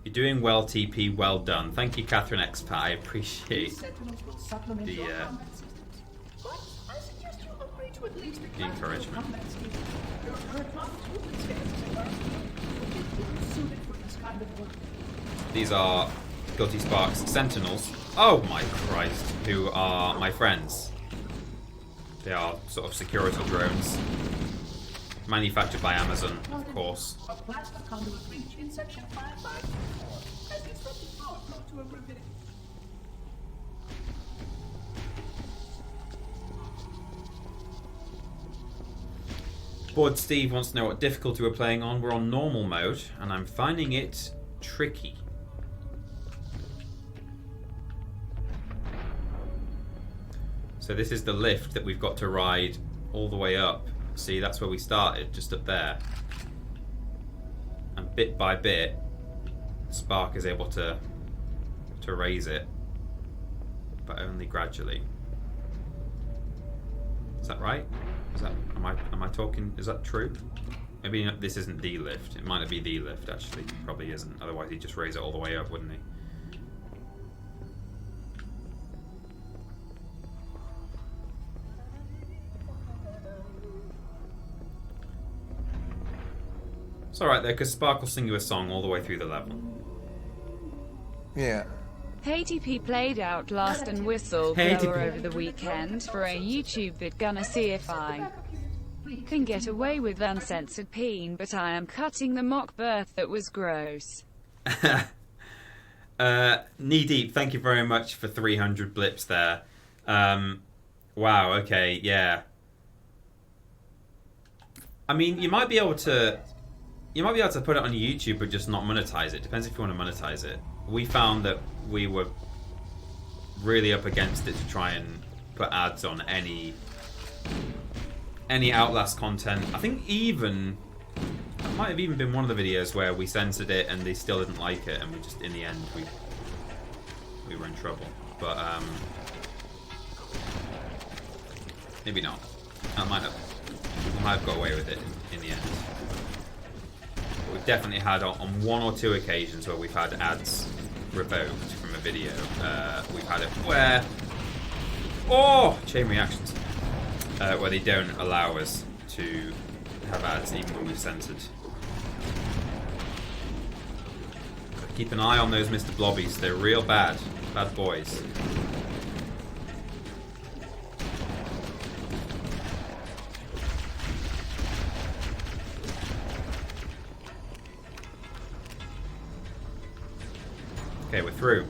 You're doing well, TP. Well done. Thank you, Catherine Expat. I appreciate Sentinels will supplement the. your combat systems. But I suggest you upgrade to to at least The encouragement. Your current models will withstand this environment, which is ill suited for this kind of work. These are Guilty Spark's Sentinels. Oh my Christ, who are my friends. They are sort of security drones. Manufactured by Amazon, of course. A plasma conduit breach in section 554 has disrupted power flow to a gravitic. Bored Steve wants to know what difficulty we're playing on. We're on normal mode, and I'm finding it tricky. So this is the lift that we've got to ride all the way up. See, that's where we started, just up there. And bit by bit, Spark is able to raise it, but only gradually. Is that right? Is that am I talking? Is that true? Maybe this isn't the lift. It might not be the lift actually. Probably isn't. Otherwise, he'd just raise it all the way up, wouldn't he? It's alright though, because Spark will sing you a song all the way through the level. Yeah. HTP played Outlast and Whistleblower over the weekend for a YouTube vid. Gonna see if I can get away with uncensored peen, but I am cutting the mock birth that was gross. Knee Deep, thank you very much for 300 blips there. Wow, okay, yeah. I mean, you might be able to put it on YouTube but just not monetize it. Depends if you want to monetize it. We found that we were really up against it to try and put ads on any Outlast content. I think it might have even been one of the videos where we censored it and they still didn't like it, and we just, in the end, we were in trouble. But maybe not. We might have got away with it in the end. But we've definitely had on one or two occasions where we've had ads revoked from a video. We've had it where chain reactions. Where they don't allow us to have ads even when we've censored. Keep an eye on those Mr. Blobbies. They're real bad boys. Okay, we're through.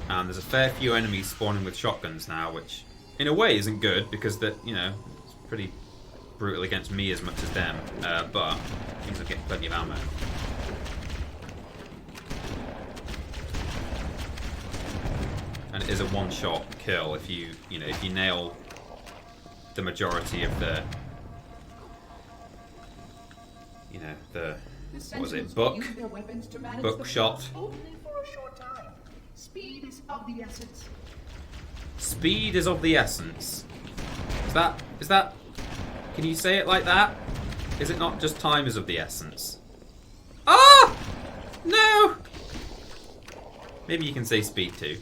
And there's a fair few enemies spawning with shotguns now, which in a way isn't good because it's pretty brutal against me as much as them. But means I'm getting plenty of ammo. And it is a one-shot kill if you nail the majority of the what was it? Book shot. Only for a short time. Speed is of the essence. Speed is of the essence. Is that? Can you say it like that? Is it not just time is of the essence? Ah! No! Maybe you can say speed too.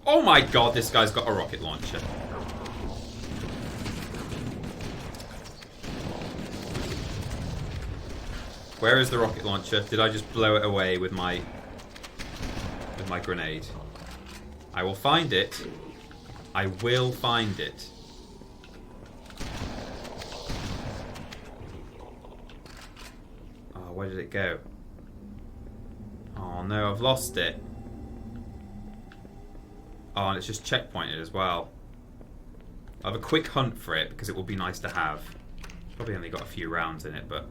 Oh my god, this guy's got a rocket launcher. Where is the rocket launcher? Did I just blow it away with my grenade? I will find it. I will find it. Oh, where did it go? Oh no, I've lost it. Oh, and it's just checkpointed as well. I'll have a quick hunt for it because it will be nice to have. Probably only got a few rounds in it, but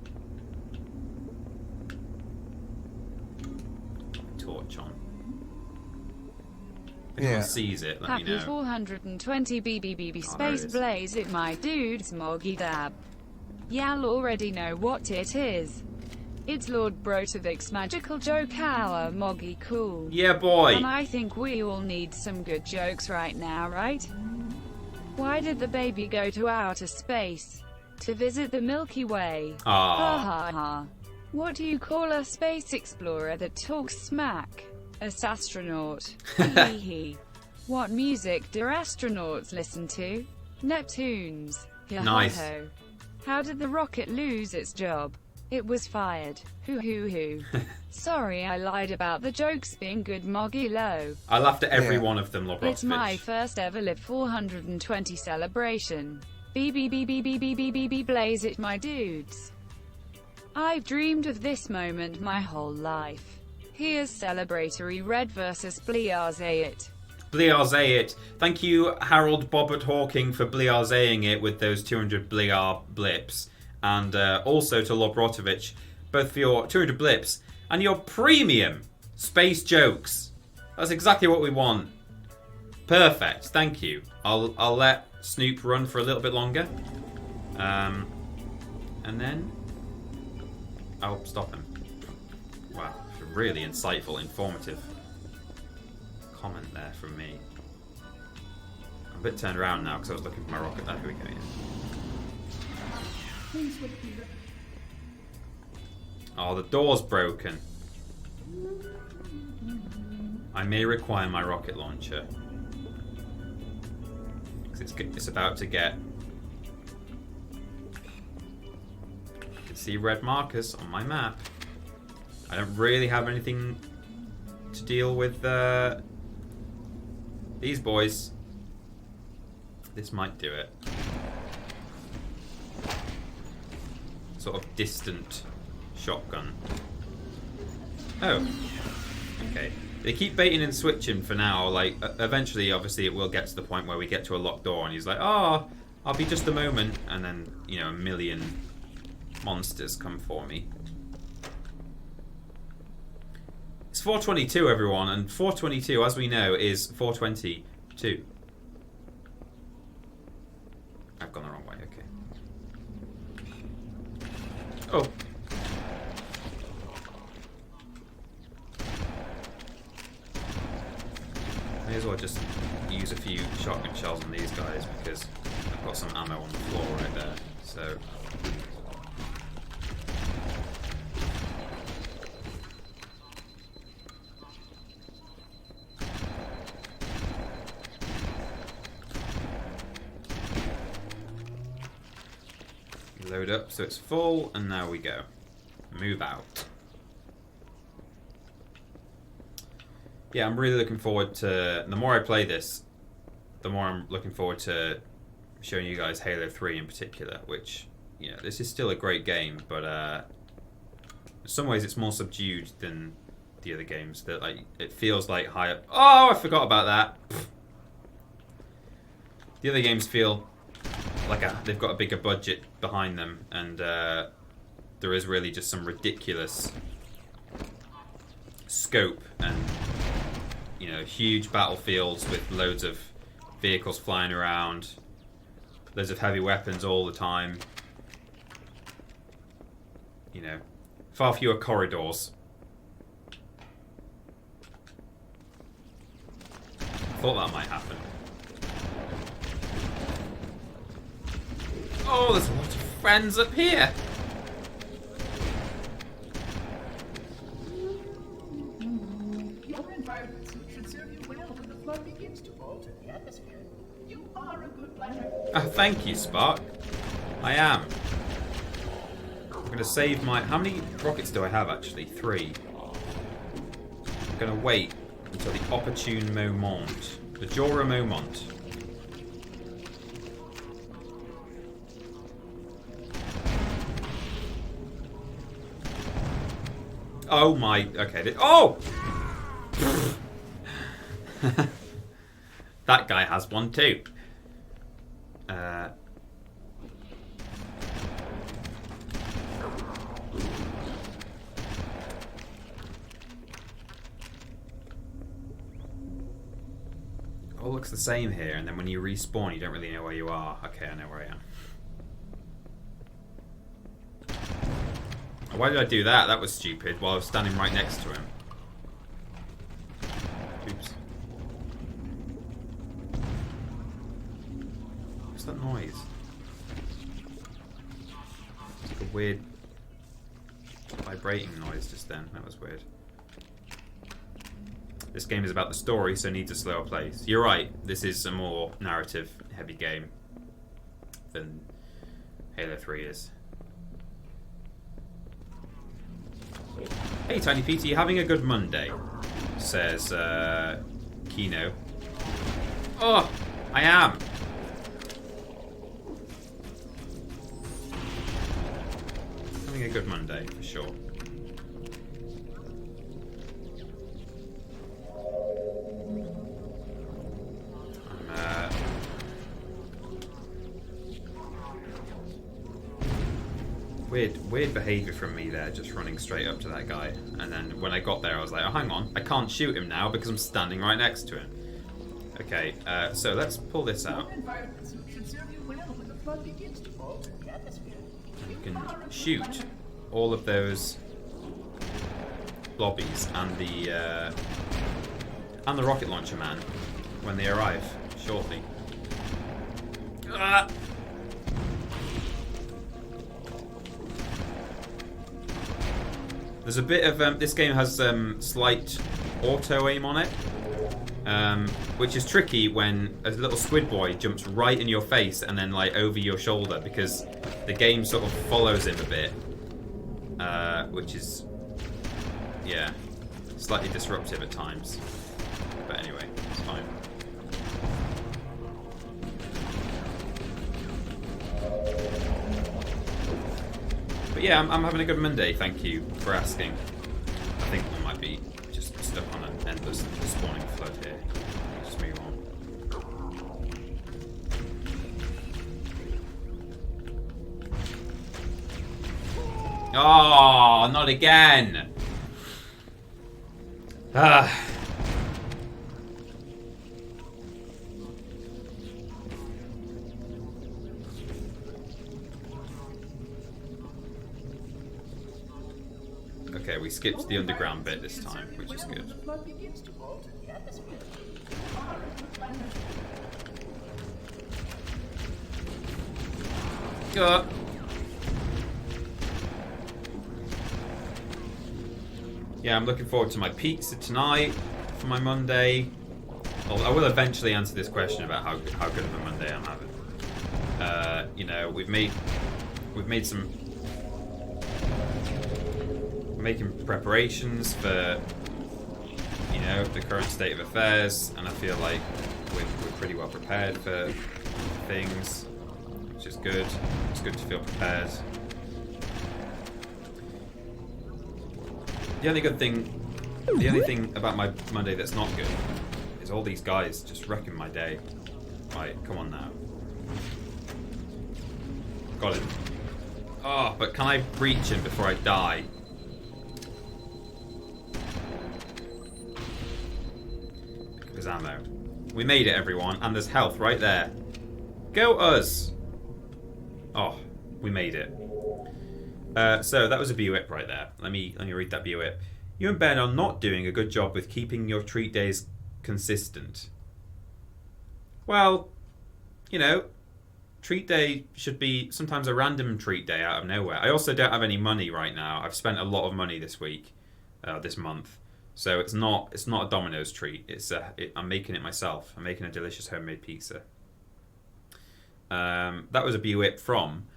torch on. If anyone sees it, let me know. Happy 420 BBBB Space Blaze it, my dudes, Moggy Dab. Y'all already know what it is. It's Lord Brotovic's magical joke hour, Moggy cool. Yeah, boy. And I think we all need some good jokes right now, right? Why did the baby go to outer space? To visit the Milky Way. Ha ha ha. What do you call a space explorer that talks smack? A astronaut. Hee hee. What music do astronauts listen to? Neptunes. Nice. Yo-ho-ho. How did the rocket lose its job? It was fired. Hoo hoo hoo. Sorry I lied about the jokes being good, Moggy Low. I laughed at every Yeah. one of them, It's my Lobrotovich. first ever Live 420 celebration. BBBBBBBBB blaze it, my dudes. I've dreamed of this moment my whole life. Here's celebratory Red versus BLOBBY'S it. Bliarzé. Thank you, Harold Bobbert Hawking, for bliarzéing it with those 200 bliar blips. And also to Lobrotovich, both for your 200 blips and your premium space jokes. That's exactly what we want. Perfect. Thank you. I'll let Snoop run for a little bit longer. And then I'll stop him. Wow. Really insightful, informative comment there from me. I'm a bit turned around now because I was looking for my rocket. There we go. Yeah. Oh, the door's broken. I may require my rocket launcher. Because it's about to get... You can see red markers on my map. I don't really have anything to deal with these boys. This might do it. Sort of distant shotgun. Oh. Okay. They keep baiting and switching for now. Like, eventually, obviously, it will get to the point where we get to a locked door and he's like, oh, I'll be just a moment. And then, you know, a million monsters come for me. It's 422, everyone, and 422, as we know, is 422. I've gone the wrong way, okay. Oh. May as well just use a few shotgun shells on these guys because I've got some ammo on the floor right there, so... Load up so it's full, and now we go. Move out. Yeah, I'm really looking forward to... The more I play this, the more I'm looking forward to showing you guys Halo 3 in particular, which, you know, this is still a great game, but in some ways it's more subdued than the other games. That, like, it feels like higher... Oh, I forgot about that! The other games feel... like they've got a bigger budget behind them, and there is really just some ridiculous scope and, you know, huge battlefields with loads of vehicles flying around, loads of heavy weapons all the time, you know, far fewer corridors. Thought that might happen. Oh, there's a lot of friends up here. Your environment suit should serve you well when the flood begins to alter the atmosphere. You are a good planner. Oh, thank you, Spark. I am. I'm going to save my... How many rockets do I have, actually? 3. I'm going to wait until the opportune moment. The Jura moment. Oh my... Okay. Oh! That guy has one too. All looks the same here, and then when you respawn, you don't really know where you are. Okay, I know where I am. Why did I do that? That was stupid, while I was standing right next to him. Oops. What's that noise? It's like a weird vibrating noise just then. That was weird. This game is about the story, so needs a slower pace. You're right, this is a more narrative-heavy game. than Halo 3 is. Hey Tiny Peter, you having a good Monday? Says Kino. Oh, I am. Having a good Monday for sure. Weird behaviour from me there, just running straight up to that guy. And then when I got there, I was like, oh, hang on, I can't shoot him now because I'm standing right next to him. Okay, so let's pull this out. You can shoot all of those blobbies and the rocket launcher man when they arrive shortly. Ah! There's a bit of this game has slight auto aim on it, which is tricky when a little squid boy jumps right in your face and then like over your shoulder, because the game sort of follows him a bit, which is slightly disruptive at times. But anyway, it's fine. But yeah, I'm having a good Monday, thank you for asking. I think we might be just stuck on an endless spawning flood here. Just move on. Oh, not again! Ah. Okay, we skipped the underground bit this time, which is good. Yeah, I'm looking forward to my pizza tonight for my Monday. I will eventually answer this question about how good of a Monday I'm having. You know, we've made some. Making preparations for, you know, the current state of affairs, and I feel like we're pretty well prepared for things, which is good. It's good to feel prepared. The only thing about my Monday that's not good is all these guys just wrecking my day. Right, come on now. Got it. Oh, but can I reach him before I die? There's ammo. We made it, everyone, and there's health right there. Go us! Oh, we made it. So that was a BWIP right there. Let me read that BWIP. You and Ben are not doing a good job with keeping your treat days consistent. Well, you know, treat day should be sometimes a random treat day out of nowhere. I also don't have any money right now. I've spent a lot of money this week, this month. So it's not a Domino's treat. I'm making it myself. I'm making a delicious homemade pizza. That was a BWIP from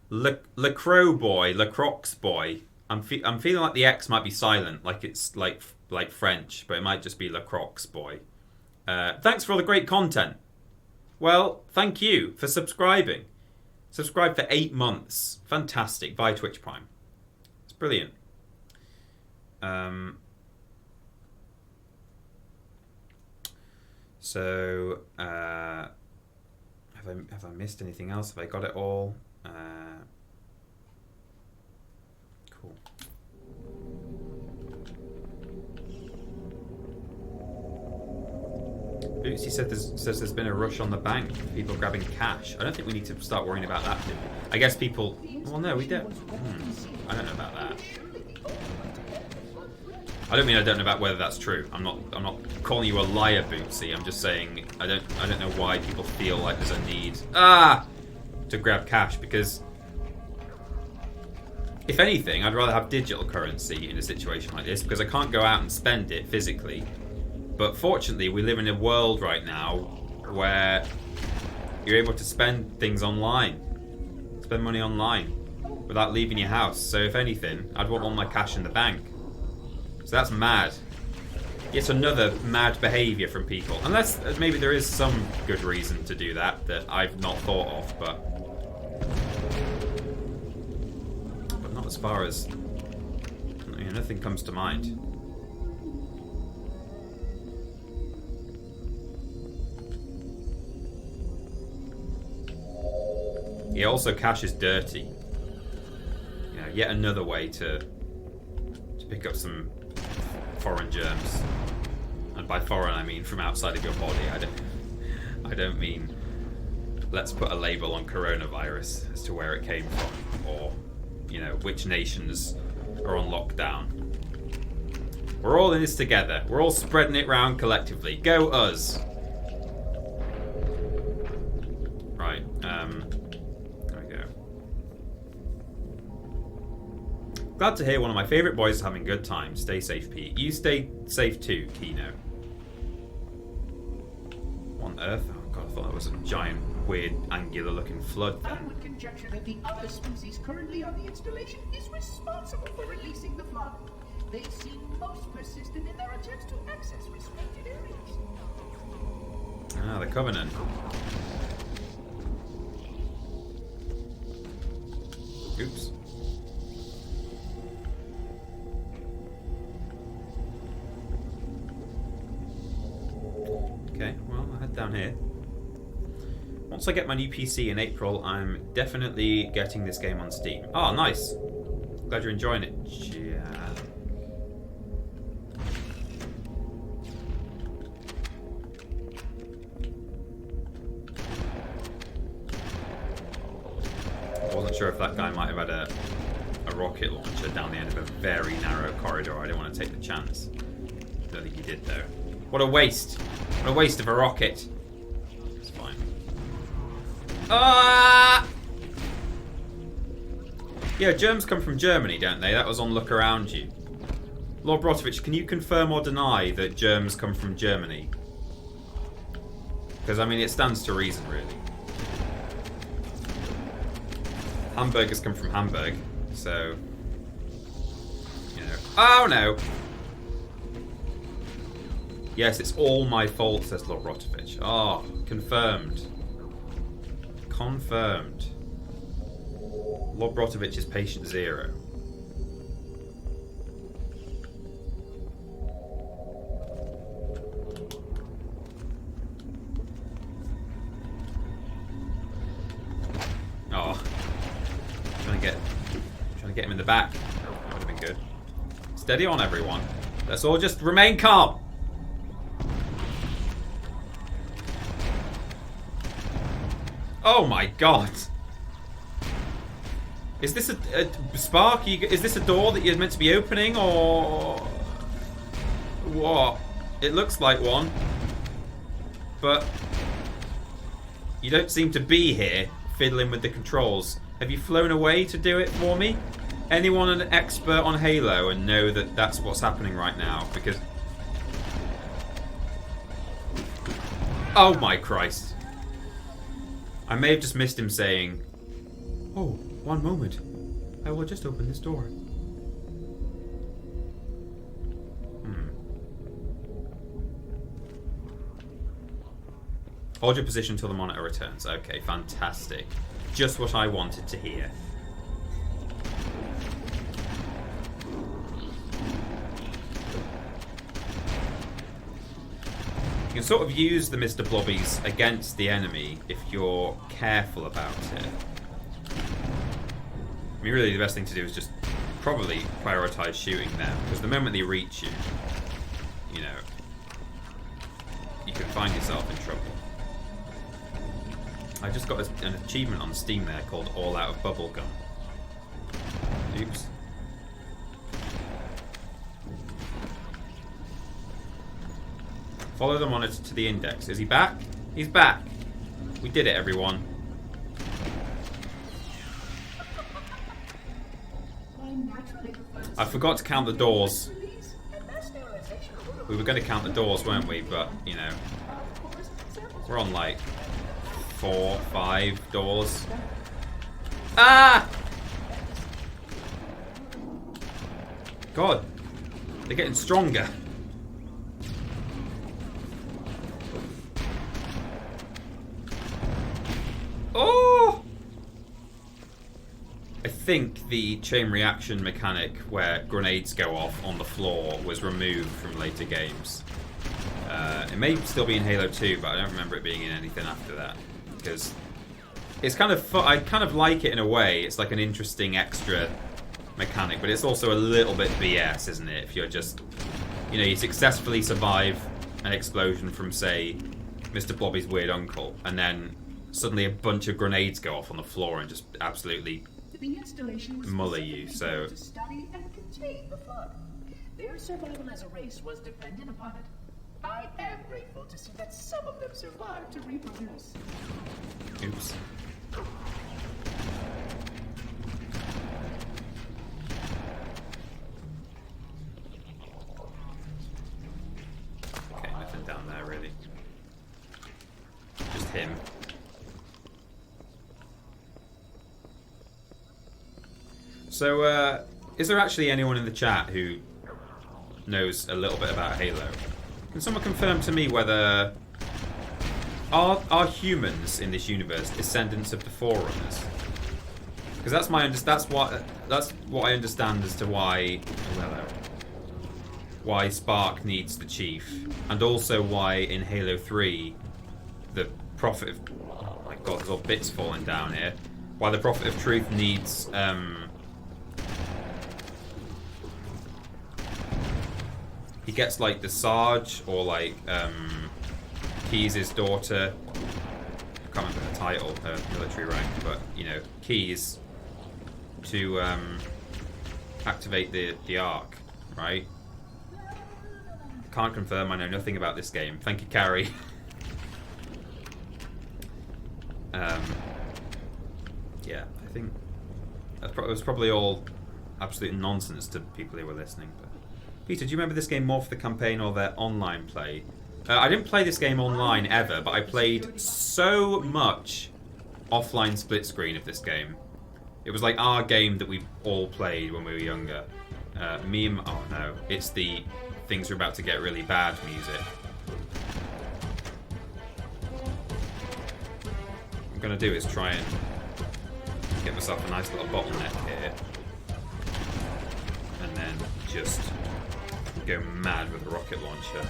Lacroix boy. I'm feeling like the X might be silent, like it's like French, but it might just be Lacroix boy. Thanks for all the great content. Well, thank you for subscribing. Subscribed for 8 months. Fantastic. Via Twitch Prime. It's brilliant. So, have I missed anything else? Have I got it all? Cool. Bootsy says there's been a rush on the bank. People grabbing cash. I don't think we need to start worrying about that. I guess people. Well, no, we don't. I don't know about that. I don't mean I don't know about whether that's true. I'm not calling you a liar, Bootsy. I'm just saying I don't know why people feel like there's a need to grab cash, because if anything, I'd rather have digital currency in a situation like this, because I can't go out and spend it physically. But fortunately, we live in a world right now where you're able to spend things online. Spend money online without leaving your house. So if anything, I'd want all my cash in the bank. So that's mad. Yet another mad behaviour from people. Unless maybe there is some good reason to do that I've not thought of, but not as far as... nothing comes to mind. Yeah, also cash is dirty. Yet another way to pick up some foreign germs. And by foreign I mean from outside of your body. I don't mean let's put a label on coronavirus as to where it came from, or which nations are on lockdown. We're all in this together. We're all spreading it round collectively. Go us. Right, there we go. Glad to hear one of my favourite boys is having a good time. Stay safe, Pete. You stay safe too, Kino. On Earth? Oh god, I thought that was a giant, weird, angular-looking flood then. I would conjecture that the other species currently on the installation is responsible for releasing the flood. They seem most persistent in their attempts to access restricted areas. Ah, the Covenant. Oops. Okay, well, I'll head down here. Once I get my new PC in April, I'm definitely getting this game on Steam. Oh, nice. Glad you're enjoying it. Yeah. I wasn't sure if that guy might have had a rocket launcher down the end of a very narrow corridor. I didn't want to take the chance. Don't think he did, though. What a waste! What a waste of a rocket. It's fine. Ah! Yeah, germs come from Germany, don't they? That was on Look Around You. Lord Brotovich, can you confirm or deny that germs come from Germany? Because, I mean, it stands to reason, really. Hamburgers come from Hamburg, so... Oh, no! Yes, it's all my fault, says Lord Brotovich. Oh, confirmed. Confirmed. Lord Brotovich is patient zero. Oh. Trying to get him in the back. That would have been good. Steady on, everyone. Let's all just remain calm. Oh my god. Is this a spark? Is this a door that you're meant to be opening, or what? It looks like one, but you don't seem to be here fiddling with the controls. Have you flown away to do it for me? Anyone an expert on Halo and know that that's what's happening right now? Because... Oh my Christ. I may have just missed him saying, "Oh, one moment. I will just open this door." Hold your position until the monitor returns. Okay, fantastic. Just what I wanted to hear. You can sort of use the Mr. Blobby's against the enemy if you're careful about it. I mean, really the best thing to do is just probably prioritise shooting them, because the moment they reach you, you know, you can find yourself in trouble. I just got an achievement on Steam there called All Out of Bubblegum. Oops. Follow the monitor to the index. Is he back? He's back. We did it, everyone. I forgot to count the doors. We were going to count the doors, weren't we? But, you know, we're on like 4, 5 doors. Ah! God, they're getting stronger. Oh! I think the chain reaction mechanic where grenades go off on the floor was removed from later games. It may still be in Halo 2, but I don't remember it being in anything after that. Because it's kind of I kind of like it in a way. It's like an interesting extra mechanic, but it's also a little bit BS, isn't it? If you're just, you successfully survive an explosion from, say, Mr. Blobby's weird uncle, and then suddenly a bunch of grenades go off on the floor and just absolutely mully you. So to study and contain the flood. Their survival as a race was dependent upon it. I am grateful to see that some of them survived to reproduce. Oops. Okay, nothing down there really. Just him. So, is there actually anyone in the chat who knows a little bit about Halo? Can someone confirm to me whether are humans in this universe descendants of the Forerunners? Because that's what I understand as to why Spark needs the Chief, and also why in Halo 3 the Prophet of, oh my God, there's all bits falling down here. Why the Prophet of Truth needs he gets like the Sarge or like Keyes' daughter. I can't remember the title, her military rank, but Keyes to activate the Ark, right? Can't confirm. I know nothing about this game. Thank you, Carrie. Yeah, I think that was probably all absolute nonsense to people who were listening. But Peter, do you remember this game more for the campaign or their online play? I didn't play this game online ever, but I played so much offline split screen of this game. It was like our game that we all played when we were younger. Oh no, it's the things are about to get really bad music. What I'm gonna do is try and get myself a nice little bottleneck here, and then just go mad with a rocket launcher.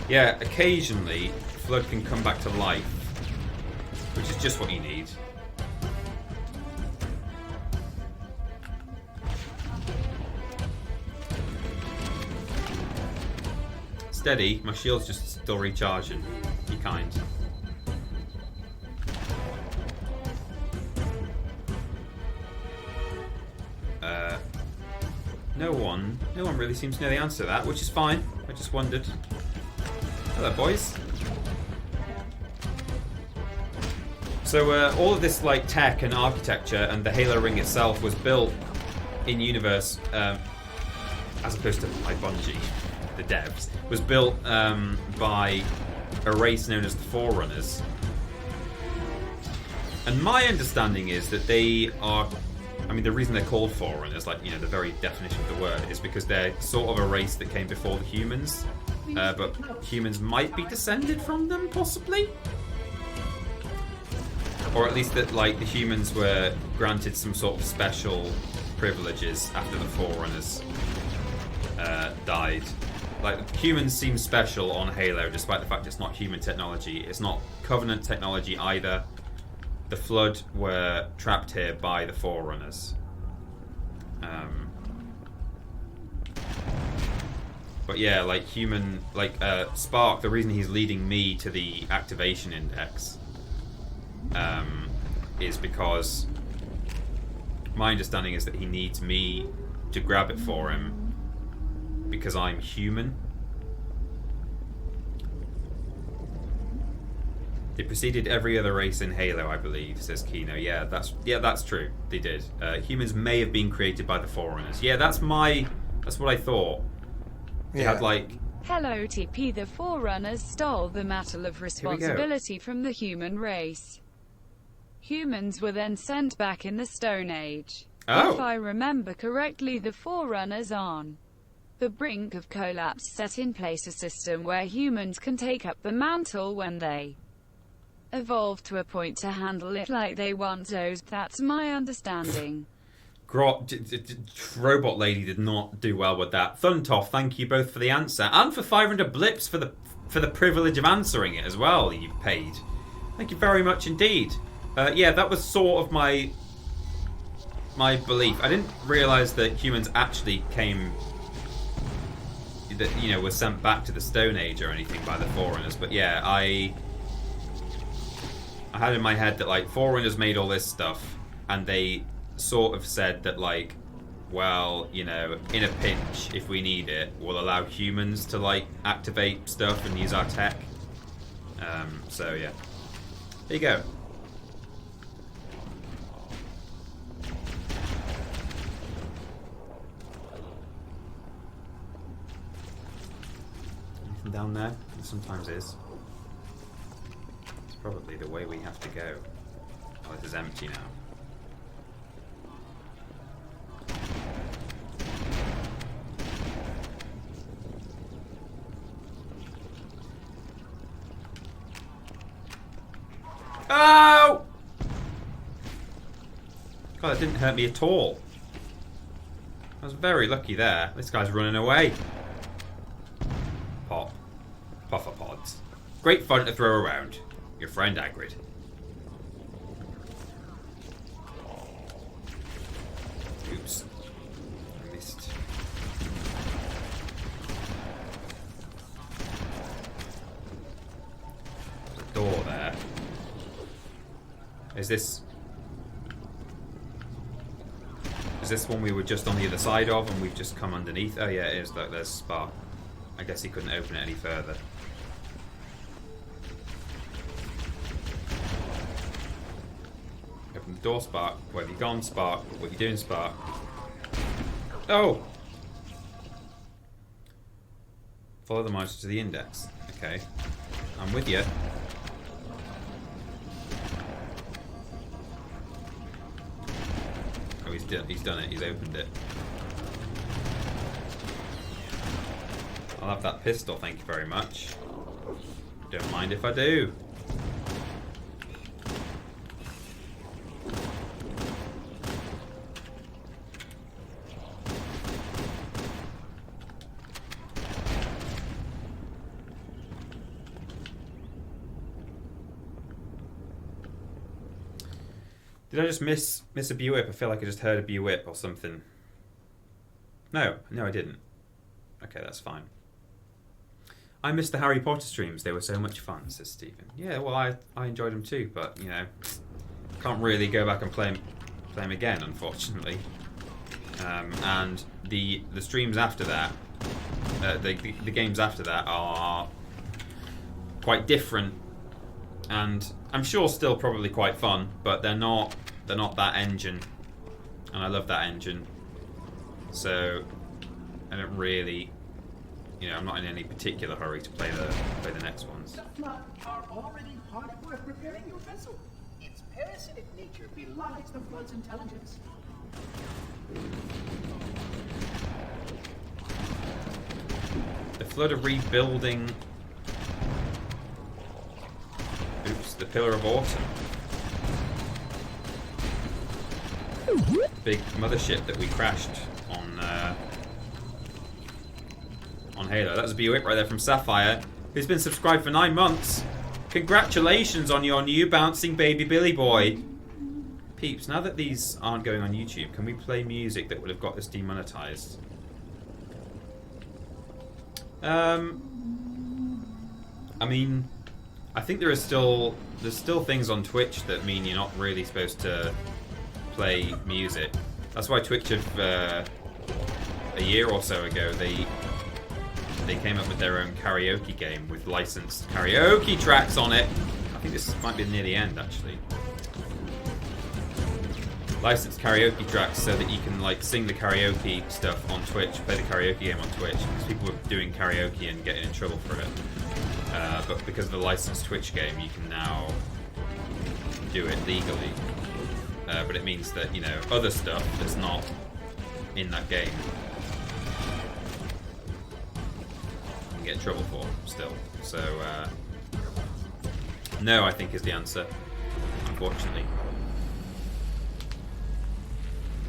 Yeah, occasionally Flood can come back to life, which is just what you need. Steady, my shield's just still recharging. Be kind. No one really seems to know the answer to that, which is fine. I just wondered. Hello, boys. So all of this like tech and architecture and the Halo ring itself was built in universe, as opposed to by Bungie, the devs, was built by a race known as the Forerunners. And my understanding is that they are, I mean, the reason they're called Forerunners, like, the very definition of the word, is because they're sort of a race that came before the humans. But humans might be descended from them, possibly? Or at least that, like, the humans were granted some sort of special privileges after the Forerunners died. Like, humans seem special on Halo, despite the fact it's not human technology. It's not Covenant technology either. The Flood were trapped here by the Forerunners. But yeah, like Spark, the reason he's leading me to the activation index is because my understanding is that he needs me to grab it for him because I'm human. They preceded every other race in Halo, I believe, says Kino. Yeah, that's true. They did. Humans may have been created by the Forerunners. Yeah, that's what I thought. They had like Hello TP. The Forerunners stole the mantle of responsibility from the human race. Humans were then sent back in the Stone Age. Oh. If I remember correctly, the Forerunners on the brink of collapse set in place a system where humans can take up the mantle when they evolve to a point to handle it like they once dozed. That's my understanding. Robot Lady did not do well with that. Thuntoff, thank you both for the answer and for 500 blips for the privilege of answering it as well. You've paid. Thank you very much indeed. Yeah, that was sort of my belief. I didn't realise that humans actually were sent back to the Stone Age or anything by the Forerunners. But yeah, I had in my head that like Forerunners made all this stuff, and they sort of said that like, well, in a pinch, if we need it, we'll allow humans to like activate stuff and use our tech. So yeah, there you go. Anything down there? It sometimes is. It's probably the way we have to go. Oh, this is empty now. Oh! God, that didn't hurt me at all. I was very lucky there. This guy's running away. Pop. Puffer pods. Great fun to throw around. Your friend Hagrid. Oops. I missed. There's a door there. Is this one we were just on the other side of and we've just come underneath? Oh yeah, it is. Look, there's Spark. I guess he couldn't open it any further. Open the door, Spark. Where have you gone, Spark? What are you doing, Spark? Oh! Follow the march to the index. Okay. I'm with you. Oh, he's done it. He's opened it. I'll have that pistol, thank you very much. Don't mind if I do. Did I just miss a B-whip? I feel like I just heard a B-whip or something. No, I didn't. Okay, that's fine. I missed the Harry Potter streams. They were so much fun, says Stephen. Yeah, well, I enjoyed them too, but, can't really go back and play them again, unfortunately. And the streams after that, the games after that are quite different, and I'm sure still probably quite fun, but they're not that engine, and I love that engine. So I don't really, I'm not in any particular hurry to play the next ones. The Flood are already hard at work repairing your vessel. Its parasitic nature belies the Flood's intelligence. The Flood are rebuilding. Oops, the Pillar of Autumn. Big mothership that we crashed on Halo. That was a B-whip right there from Sapphire, who's been subscribed for 9 months. Congratulations on your new bouncing baby Billy boy. Peeps, now that these aren't going on YouTube, can we play music that would have got this demonetized? I mean, I think there's still things on Twitch that mean you're not really supposed to play music. That's why Twitch have a year or so ago they came up with their own karaoke game with licensed karaoke tracks on it. I think this might be near the end actually. licensed karaoke tracks so that you can like sing the karaoke stuff on Twitch, play the karaoke game on Twitch, because people were doing karaoke and getting in trouble for it. But because of the licensed Twitch game, you can now do it legally. But it means that, you know, other stuff that's not in that game you can get in trouble for still. So no, I think is the answer, unfortunately.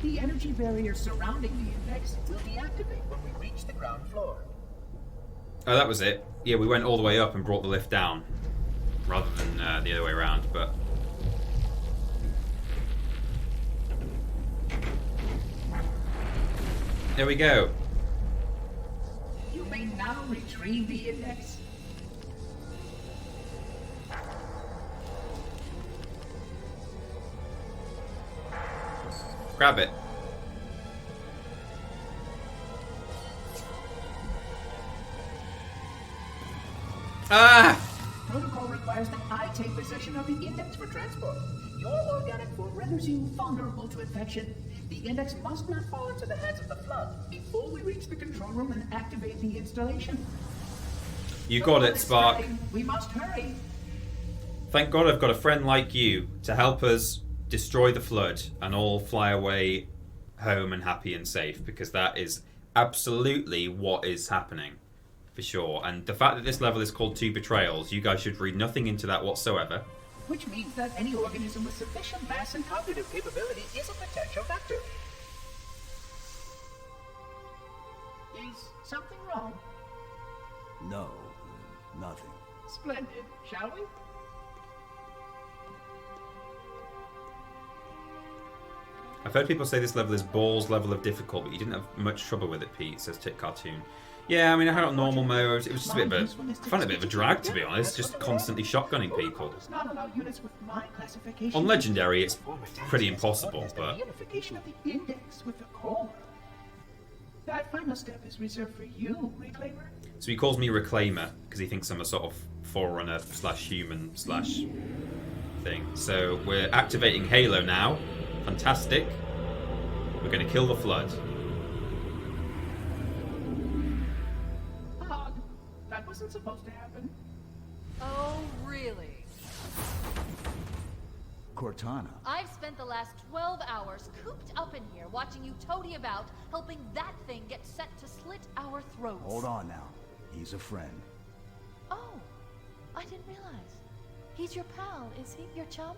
The energy barrier surrounding the index will deactivate when we reach the ground floor. Oh, that was it. Yeah, we went all the way up and brought the lift down, rather than the other way around, but... There we go. You may now retrieve the index. Grab it. Ah! Protocol requires that I take possession of the index for transport. Your organic food renders you vulnerable to infection. The index must not fall into the hands of the flood before we reach the control room and activate the installation. You got it, Spark. We must hurry. Thank God I've got a friend like you to help us destroy the flood and all fly away home and happy and safe, because that is absolutely what is happening, for sure. And the fact that this level is called 2 Betrayals, you guys should read nothing into that whatsoever. Which means that any organism with sufficient mass and cognitive capability is a potential vector. Is something wrong? No, nothing. Splendid, shall we? I've heard people say this level is balls level of difficult, but you didn't have much trouble with it, Pete, says Tick Cartoon. Yeah, I mean, I had it on normal mode. It was just a bit of a... I found it a bit of a drag, to be honest, just constantly shotgunning people. On Legendary, it's pretty impossible, but... That final step is reserved for you, Reclaimer. So he calls me Reclaimer, because he thinks I'm a sort of Forerunner / human / thing. So we're activating Halo now. Fantastic. We're going to kill the flood. That wasn't supposed to happen. Oh, really? Cortana. I've spent the last 12 hours cooped up in here watching you toady about, helping that thing get set to slit our throats. Hold on now. He's a friend. Oh, I didn't realize. He's your pal, is he? Your chum?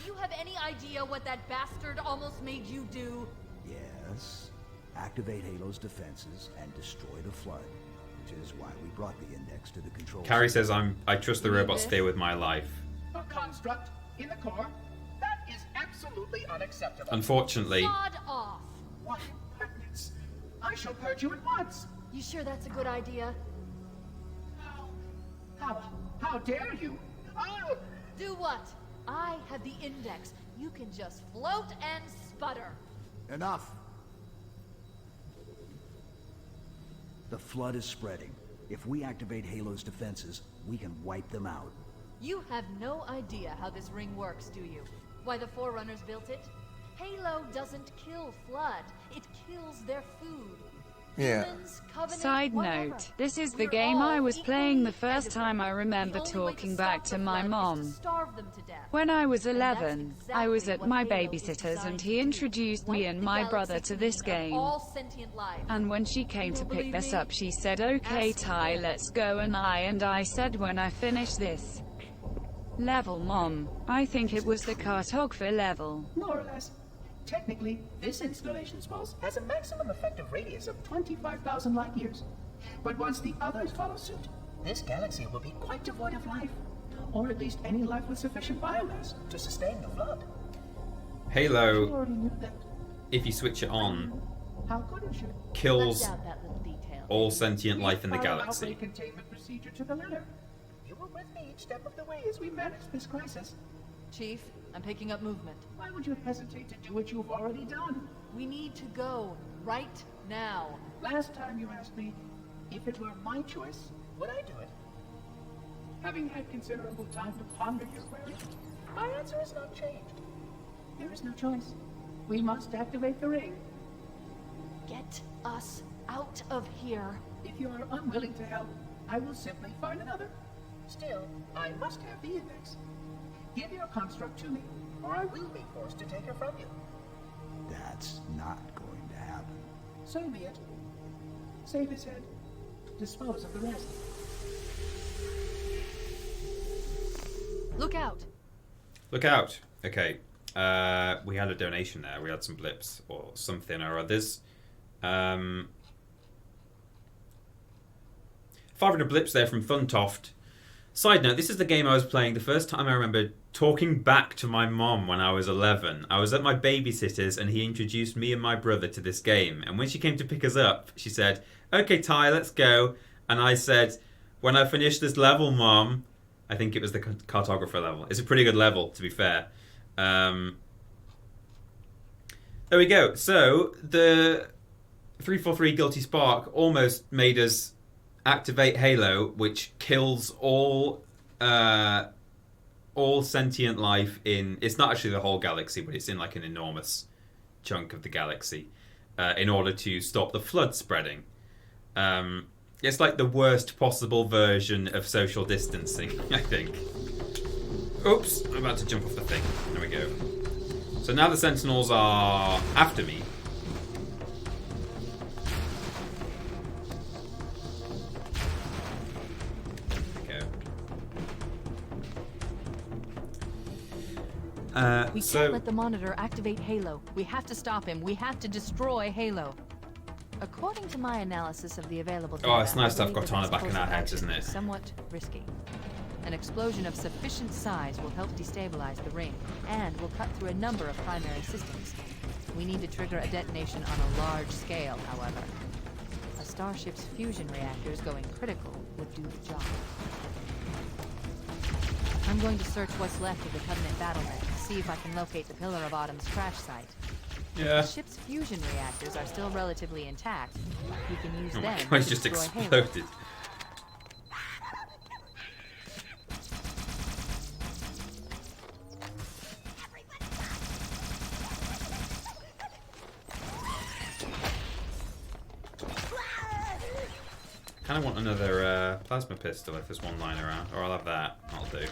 Do you have any idea what that bastard almost made you do? Yes. Activate Halo's defenses and destroy the flood, which is why we brought the index to the control center. Carrie says I trust the robot sphere with my life. A construct in the core? That is absolutely unacceptable. Unfortunately. Sod off. What madness? I shall purge you at once. You sure that's a good idea? How dare you? I'll... Do what? I have the index. You can just float and sputter. Enough. The flood is spreading. If we activate Halo's defenses, we can wipe them out. You have no idea how this ring works, do you? Why the Forerunners built it? Halo doesn't kill Flood. It kills their food. Yeah. Humans, Covenant, Side whatever. note, this is the We're game all I was playing the equally first time I remember The only way to talking stop back the to my Flood is mom. to starve them to death. When I was And that's 11, I was exactly at what my Halo is babysitter's designed and to he do. introduced me Wipe and the my galaxy brother to this clean of game. all sentient life. And when she came to Don't pick believe this me? up, she said, "Okay, Ask Ty, them. let's go." And I said, "When I finish this level, Mom." I think it was the cartographer level. More or less. Technically, this installation's pulse has a maximum effective radius of 25,000 light years. But once the others follow suit, this galaxy will be quite devoid of life. Or at least any life with sufficient biomass to sustain the flood. You Halo, already knew that. if you switch it on, How could it should? kills Left out that little detail. all sentient life in the Follow galaxy. outbreak containment procedure to the letter. You were with me each step of the way as we managed this crisis. Chief, I'm picking up movement. Why would you hesitate to do what you've already done? We need to go right now. Last time you asked me, if it were my choice, would I do it? Having had considerable time to ponder your query, my answer has not changed. There is no choice. We must activate the ring. Get us out of here. If you are unwilling to help, I will simply find another. Still, I must have the index. Give your construct to me, or I will be forced to take her from you. That's not going to happen. So be it. Save his head. Dispose of the rest. Look out. Look out. Okay. We had a donation there. We had some blips or something or others. 500 blips there from Thuntoft. Side note, this is the game I was playing the first time I remember talking back to my mom when I was 11. I was at my babysitter's and he introduced me and my brother to this game. And when she came to pick us up, she said, "Okay, Ty, let's go." And I said, "When I finish this level, Mom." I think it was the cartographer level. It's a pretty good level, to be fair. There we go. So, the 343 Guilty Spark almost made us activate Halo, which kills all sentient life in... It's not actually the whole galaxy, but it's in like an enormous chunk of the galaxy in order to stop the flood spreading. It's like the worst possible version of social distancing, I think. Oops, I'm about to jump off the thing. There we go. So now the Sentinels are after me. We can't let the Monitor activate Halo. We have to stop him. We have to destroy Halo. According to my analysis of the available data, oh, it's nice to have I believe Cortana this back in course our of heads, action isn't it? is somewhat risky. An explosion of sufficient size will help destabilize the ring, and will cut through a number of primary systems. We need to trigger a detonation on a large scale, however. A starship's fusion reactors going critical would do the job. I'm going to search what's left of the Covenant battlement to see if I can locate the Pillar of Autumn's crash site. Yeah. The ship's fusion reactors are still relatively intact. We can use Oh them my God, to he's just destroy Halo. exploded. Kind of want another plasma pistol if there's one lying around, or I'll have that. I'll do.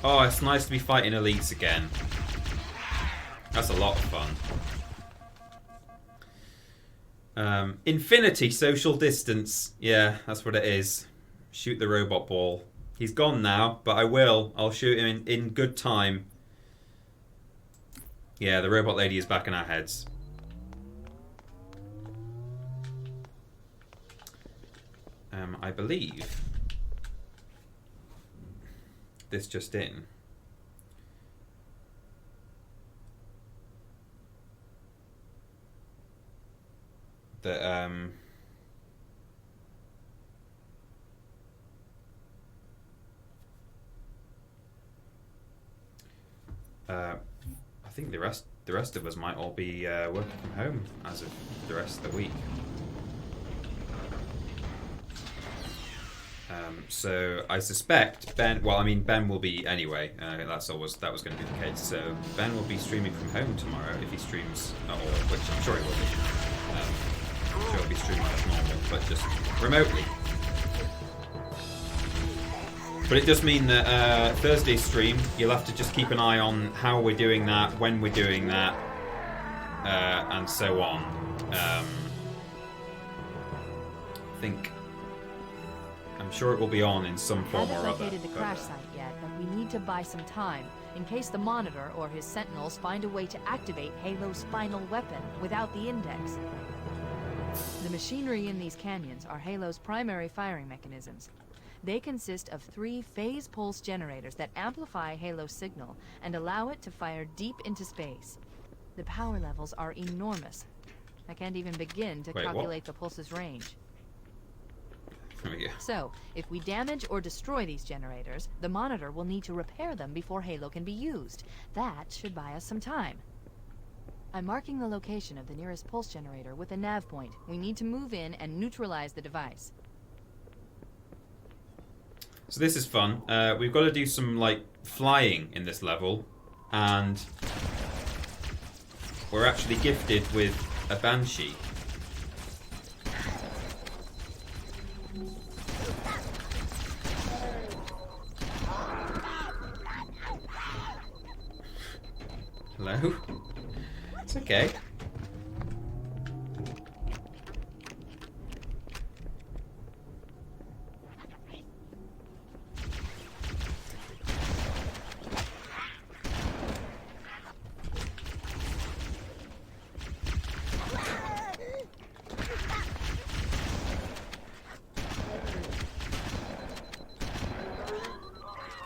Oh, it's nice to be fighting elites again. That's a lot of fun. Infinity social distance. Yeah, that's what it is. Shoot the robot ball. He's gone now, but I will. I'll shoot him in good time. Yeah, the robot lady is back in our heads. I believe this just in. That I think the rest of us might all be working from home as of the rest of the week. So I suspect Ben. Well, I mean Ben will be anyway. That was going to be the case. So Ben will be streaming from home tomorrow if he streams at all, which I'm sure he will be. I'm sure he'll be streaming as normal, but just remotely. But it does mean that Thursday's stream, you'll have to just keep an eye on how we're doing that, when we're doing that, and so on. I'm sure it will be on in some form or other. Haven't located the crash site yet, but we need to buy some time in case the Monitor or his Sentinels find a way to activate Halo's final weapon without the index. The machinery in these canyons are Halo's primary firing mechanisms. They consist of 3 phase pulse generators that amplify Halo's signal and allow it to fire deep into space. The power levels are enormous. I can't even begin to calculate the pulse's range. There we go. So, if we damage or destroy these generators, the Monitor will need to repair them before Halo can be used. That should buy us some time. I'm marking the location of the nearest pulse generator with a nav point. We need to move in and neutralize the device. So this is fun. We've got to do some like flying in this level, and we're actually gifted with a banshee. Hello? It's okay.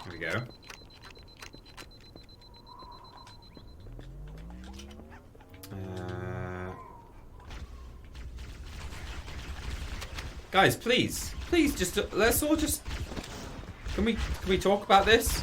Here we go. Guys, please, just let's all just. Can we talk about this?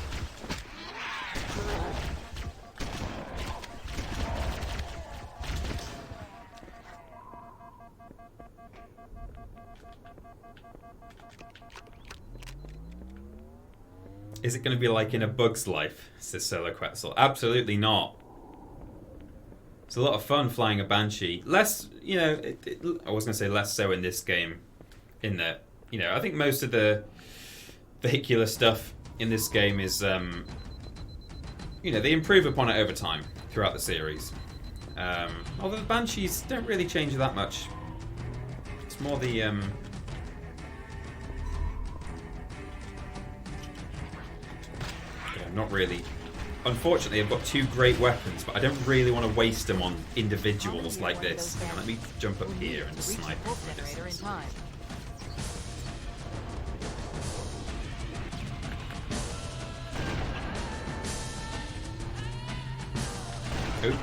Is it going to be like in A Bug's Life, says Solo Quetzal? Absolutely not. It's a lot of fun flying a Banshee. Less, you know, I was going to say less so in this game. In that, you know, I think most of the vehicular stuff in this game is, you know, they improve upon it over time throughout the series. Although the Banshees don't really change that much. It's more the, yeah, not really. Unfortunately, I've got two great weapons, but I don't really want to waste them on individuals like this. Now, let me jump up here and snipe from a distance. Oop.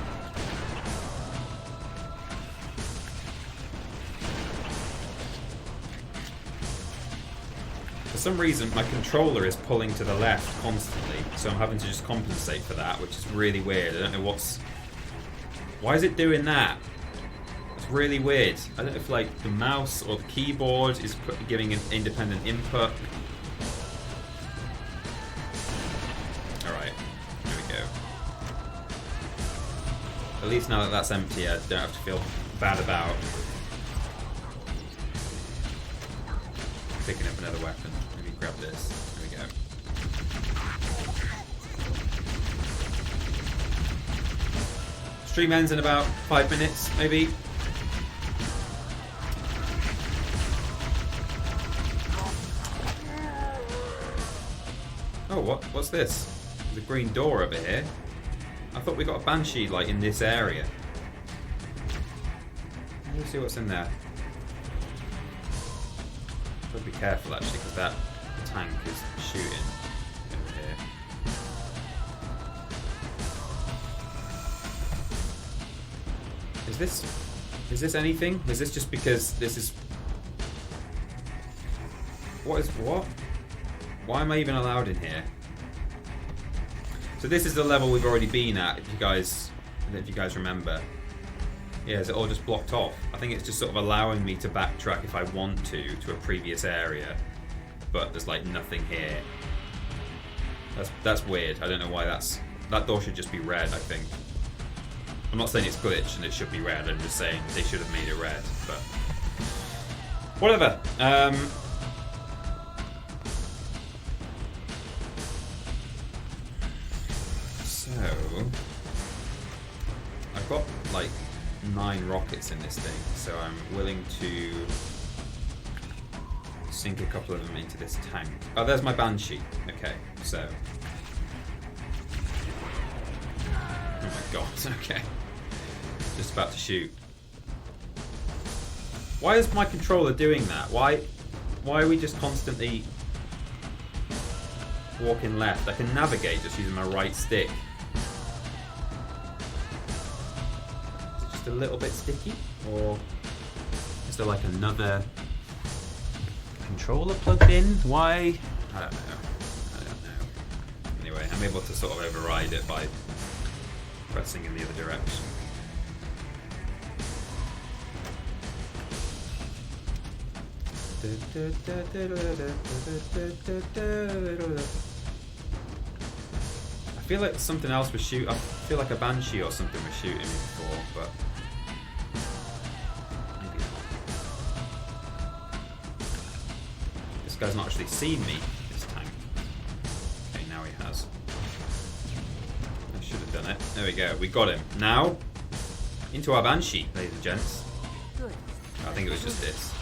For some reason, my controller is pulling to the left constantly, so I'm having to just compensate for that, which is really weird. I don't know what's... Why is it doing that? It's really weird. I don't know if, like, the mouse or the keyboard is giving an independent input. Alright, here we go. At least now that that's empty, I don't have to feel bad about picking up another weapon. Maybe grab this. There we go. Stream ends in about 5 minutes, maybe. Oh, what's this? There's a green door over here. I thought we got a Banshee, like, in this area. Let me see what's in there. Gotta be careful, actually, because that tank is shooting over here. Is this anything? Is this just because this is... What? Why am I even allowed in here? So this is the level we've already been at, if you guys remember. Yeah, is it all just blocked off? I think it's just sort of allowing me to backtrack if I want to a previous area, but there's like nothing here. That's weird. I don't know why that door should just be red, I think. I'm not saying it's glitched and it should be red, I'm just saying they should have made it red, but whatever. So I've got like 9 rockets in this thing, so I'm willing to sink a couple of them into this tank. Oh, there's my Banshee. Okay, so... Oh my god, okay. Just about to shoot. Why is my controller doing that? Why are we just constantly walking left? I can navigate just using my right stick. A little bit sticky, or is there like another controller plugged in? Why? I don't know. Anyway, I'm able to sort of override it by pressing in the other direction. I feel like something else was shooting. I feel like a banshee or something was shooting me before, but maybe not. This guy's not actually seen me this time. Okay, now he has. I should have done it. There we go. We got him. Now, into our banshee, ladies and gents. Good. I think it was just this.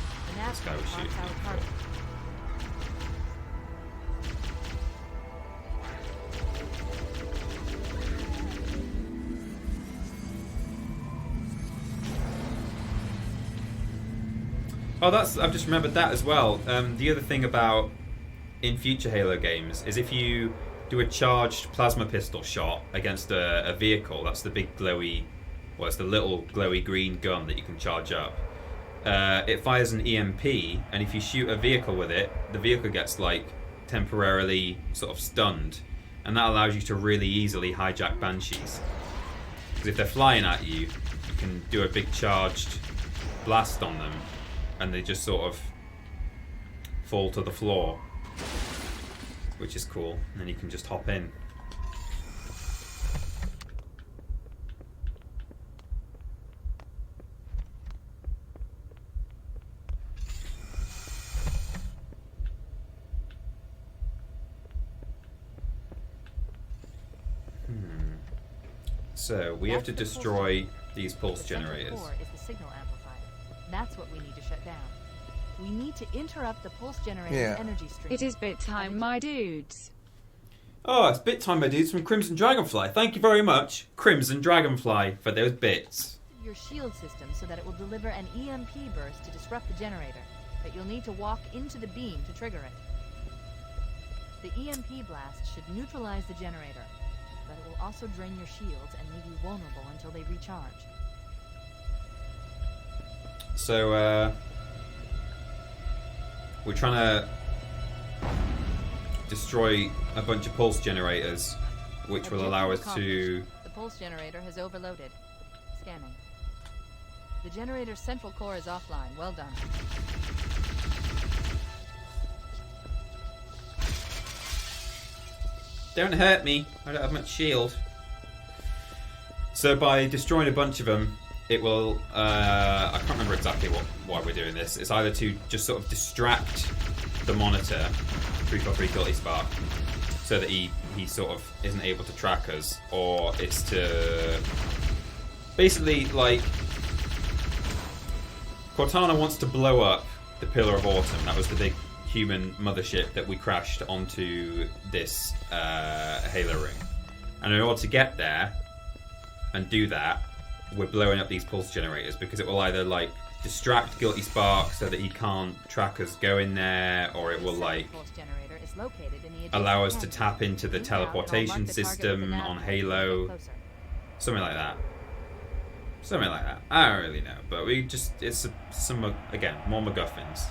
This guy was shooting me before. Oh, I've just remembered that as well. The other thing about in future Halo games is if you do a charged plasma pistol shot against a vehicle, that's the big glowy, well, it's the little glowy green gun that you can charge up. It fires an EMP, and if you shoot a vehicle with it, the vehicle gets like temporarily sort of stunned, and that allows you to really easily hijack banshees. Because if they're flying at you, you can do a big charged blast on them, and they just sort of fall to the floor, which is cool. And then you can just hop in. So we have to destroy these pulse generators. The core is the signal amplifier. That's what we need to shut down. We need to interrupt the pulse generator's energy stream. It is bit time, my dudes. Oh, it's bit time, my dudes, from Crimson Dragonfly. Thank you very much, Crimson Dragonfly, for those bits. Your shield system so that it will deliver an EMP burst to disrupt the generator, but you'll need to walk into the beam to trigger it. The EMP blast should neutralize the generator, but it will also drain your shields and leave you vulnerable until they recharge. So, we're trying to destroy a bunch of pulse generators, which will allow us to... The pulse generator has overloaded. Scanning. The generator's central core is offline. Well done. Don't hurt me. I don't have much shield. So by destroying a bunch of them, it will... I can't remember exactly why we're doing this. It's either to just sort of distract the monitor, 343 Guilty Spark, so that he sort of isn't able to track us, or it's to... Basically, like... Cortana wants to blow up the Pillar of Autumn. That was the big human mothership that we crashed onto this Halo ring. And in order to get there and do that, we're blowing up these pulse generators, because it will either like distract Guilty Spark so that he can't track us going there, or it will like allow us to tap into the teleportation system on Halo. Something like that. Something like that. I don't really know, but it's some, again, more MacGuffins.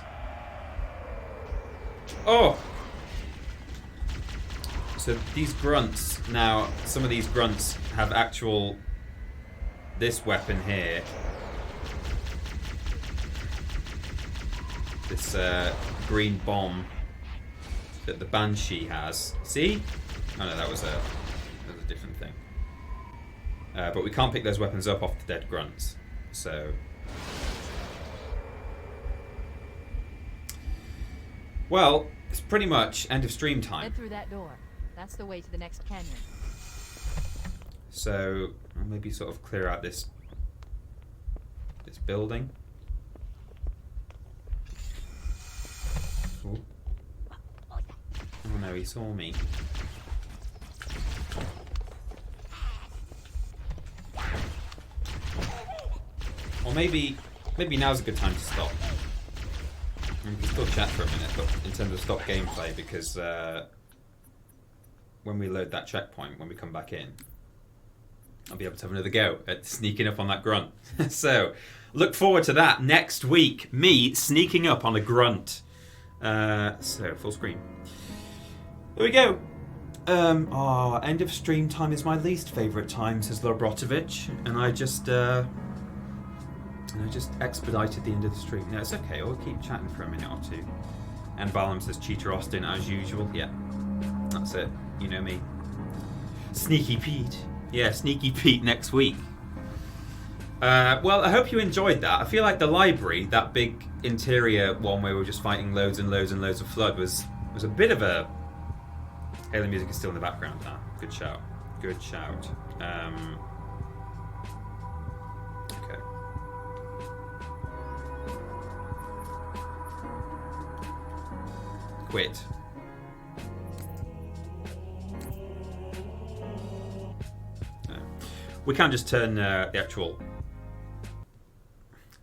Oh! So these grunts, now, some of these grunts have actual, this weapon here. This green bomb that the Banshee has. See? Oh no, that was a different thing. But we can't pick those weapons up off the dead grunts. So... Well, it's pretty much end of stream time. Head through that door. That's the way to the next canyon. So, I'll maybe sort of clear out this building. Ooh. Oh no, he saw me. Or maybe now's a good time to stop. We can still chat for a minute, but in terms of stop gameplay, because when we load that checkpoint, when we come back in, I'll be able to have another go at sneaking up on that grunt. So, look forward to that next week. Me sneaking up on a grunt. So, full screen. There we go. End of stream time is my least favourite time, says Lobrotovich. And I just and I just expedited the end of the stream. No, it's okay. We'll keep chatting for a minute or two. And Balam says Cheater Austin as usual. Yeah, that's it. You know me. Sneaky Pete. Yeah, Sneaky Pete next week. Well, I hope you enjoyed that. I feel like the library, that big interior one where we were just fighting loads and loads and loads of flood, was a bit of a... Halo music is still in the background now. Good shout. Good shout. Okay. Quit. We can just turn the actual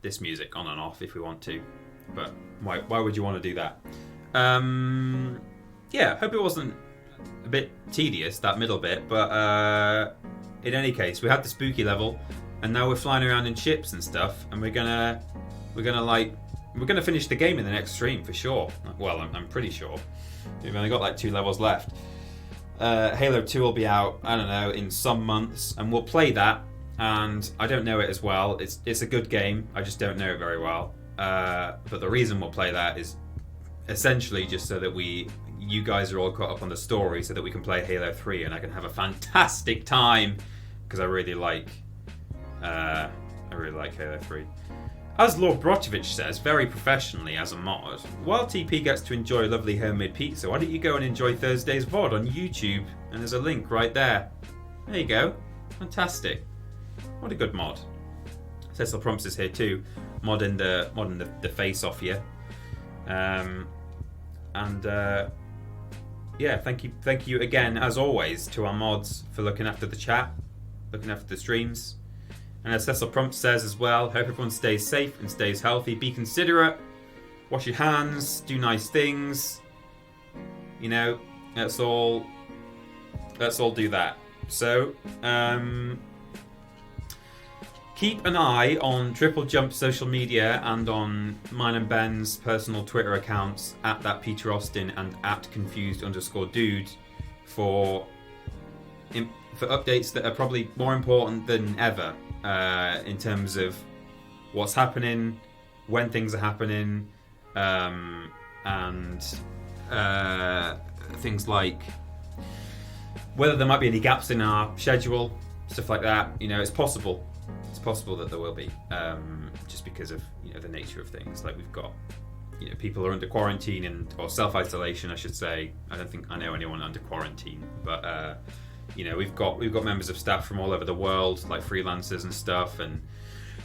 this music on and off if we want to, but why would you want to do that? Yeah, hope it wasn't a bit tedious, that middle bit, but in any case, we had the spooky level, and now we're flying around in ships and stuff, and we're gonna finish the game in the next stream for sure. Well, I'm pretty sure. We've only got like 2 levels left. Halo 2 will be out, I don't know, in some months, and we'll play that. And I don't know it as well. It's a good game. I just don't know it very well. But the reason we'll play that is essentially just so that you guys are all caught up on the story, so that we can play Halo 3 and I can have a fantastic time, because I really like Halo 3. As Lord Brochevich says, very professionally as a mod, while TP gets to enjoy lovely homemade pizza, why don't you go and enjoy Thursday's VOD on YouTube? And there's a link right there. There you go. Fantastic. What a good mod. Cecil Promps is here too, modding the face off you. Yeah, thank you again as always to our mods for looking after the chat, looking after the streams. And as Cecil Prompt says as well, hope everyone stays safe and stays healthy. Be considerate, wash your hands, do nice things. You know, let's all do that. So, keep an eye on TripleJump social media and on mine and Ben's personal Twitter accounts at that Peter Austin and at confused_dude for updates that are probably more important than ever in terms of what's happening, when things are happening, and things like whether there might be any gaps in our schedule, stuff like that. You know, it's possible that there will be, just because of, you know, the nature of things. Like, we've got, you know, people are under quarantine or self-isolation, I should say. I don't think I know anyone under quarantine, but you know, we've got members of staff from all over the world, like freelancers and stuff, and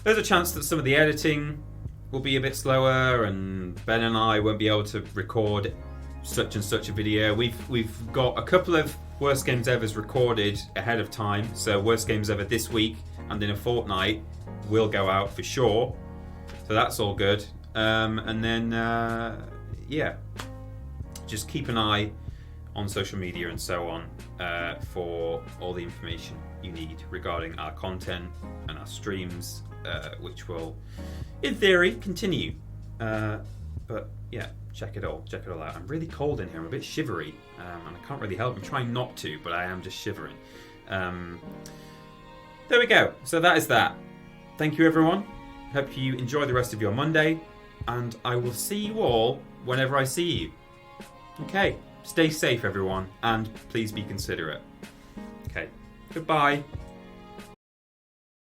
there's a chance that some of the editing will be a bit slower, and Ben and I won't be able to record such and such a video. We've got a couple of Worst Games Ever's recorded ahead of time, so Worst Games Ever this week and in a fortnight will go out for sure, so that's all good. And then yeah, just keep an eye on social media and so on for all the information you need regarding our content and our streams, which will, in theory, continue. But yeah, check it all out. I'm really cold in here. I'm a bit shivery, and I can't really help. I'm trying not to, but I am just shivering. There we go. So that is that. Thank you, everyone. Hope you enjoy the rest of your Monday, and I will see you all whenever I see you. Okay. Stay safe, everyone, and please be considerate. Okay. Goodbye.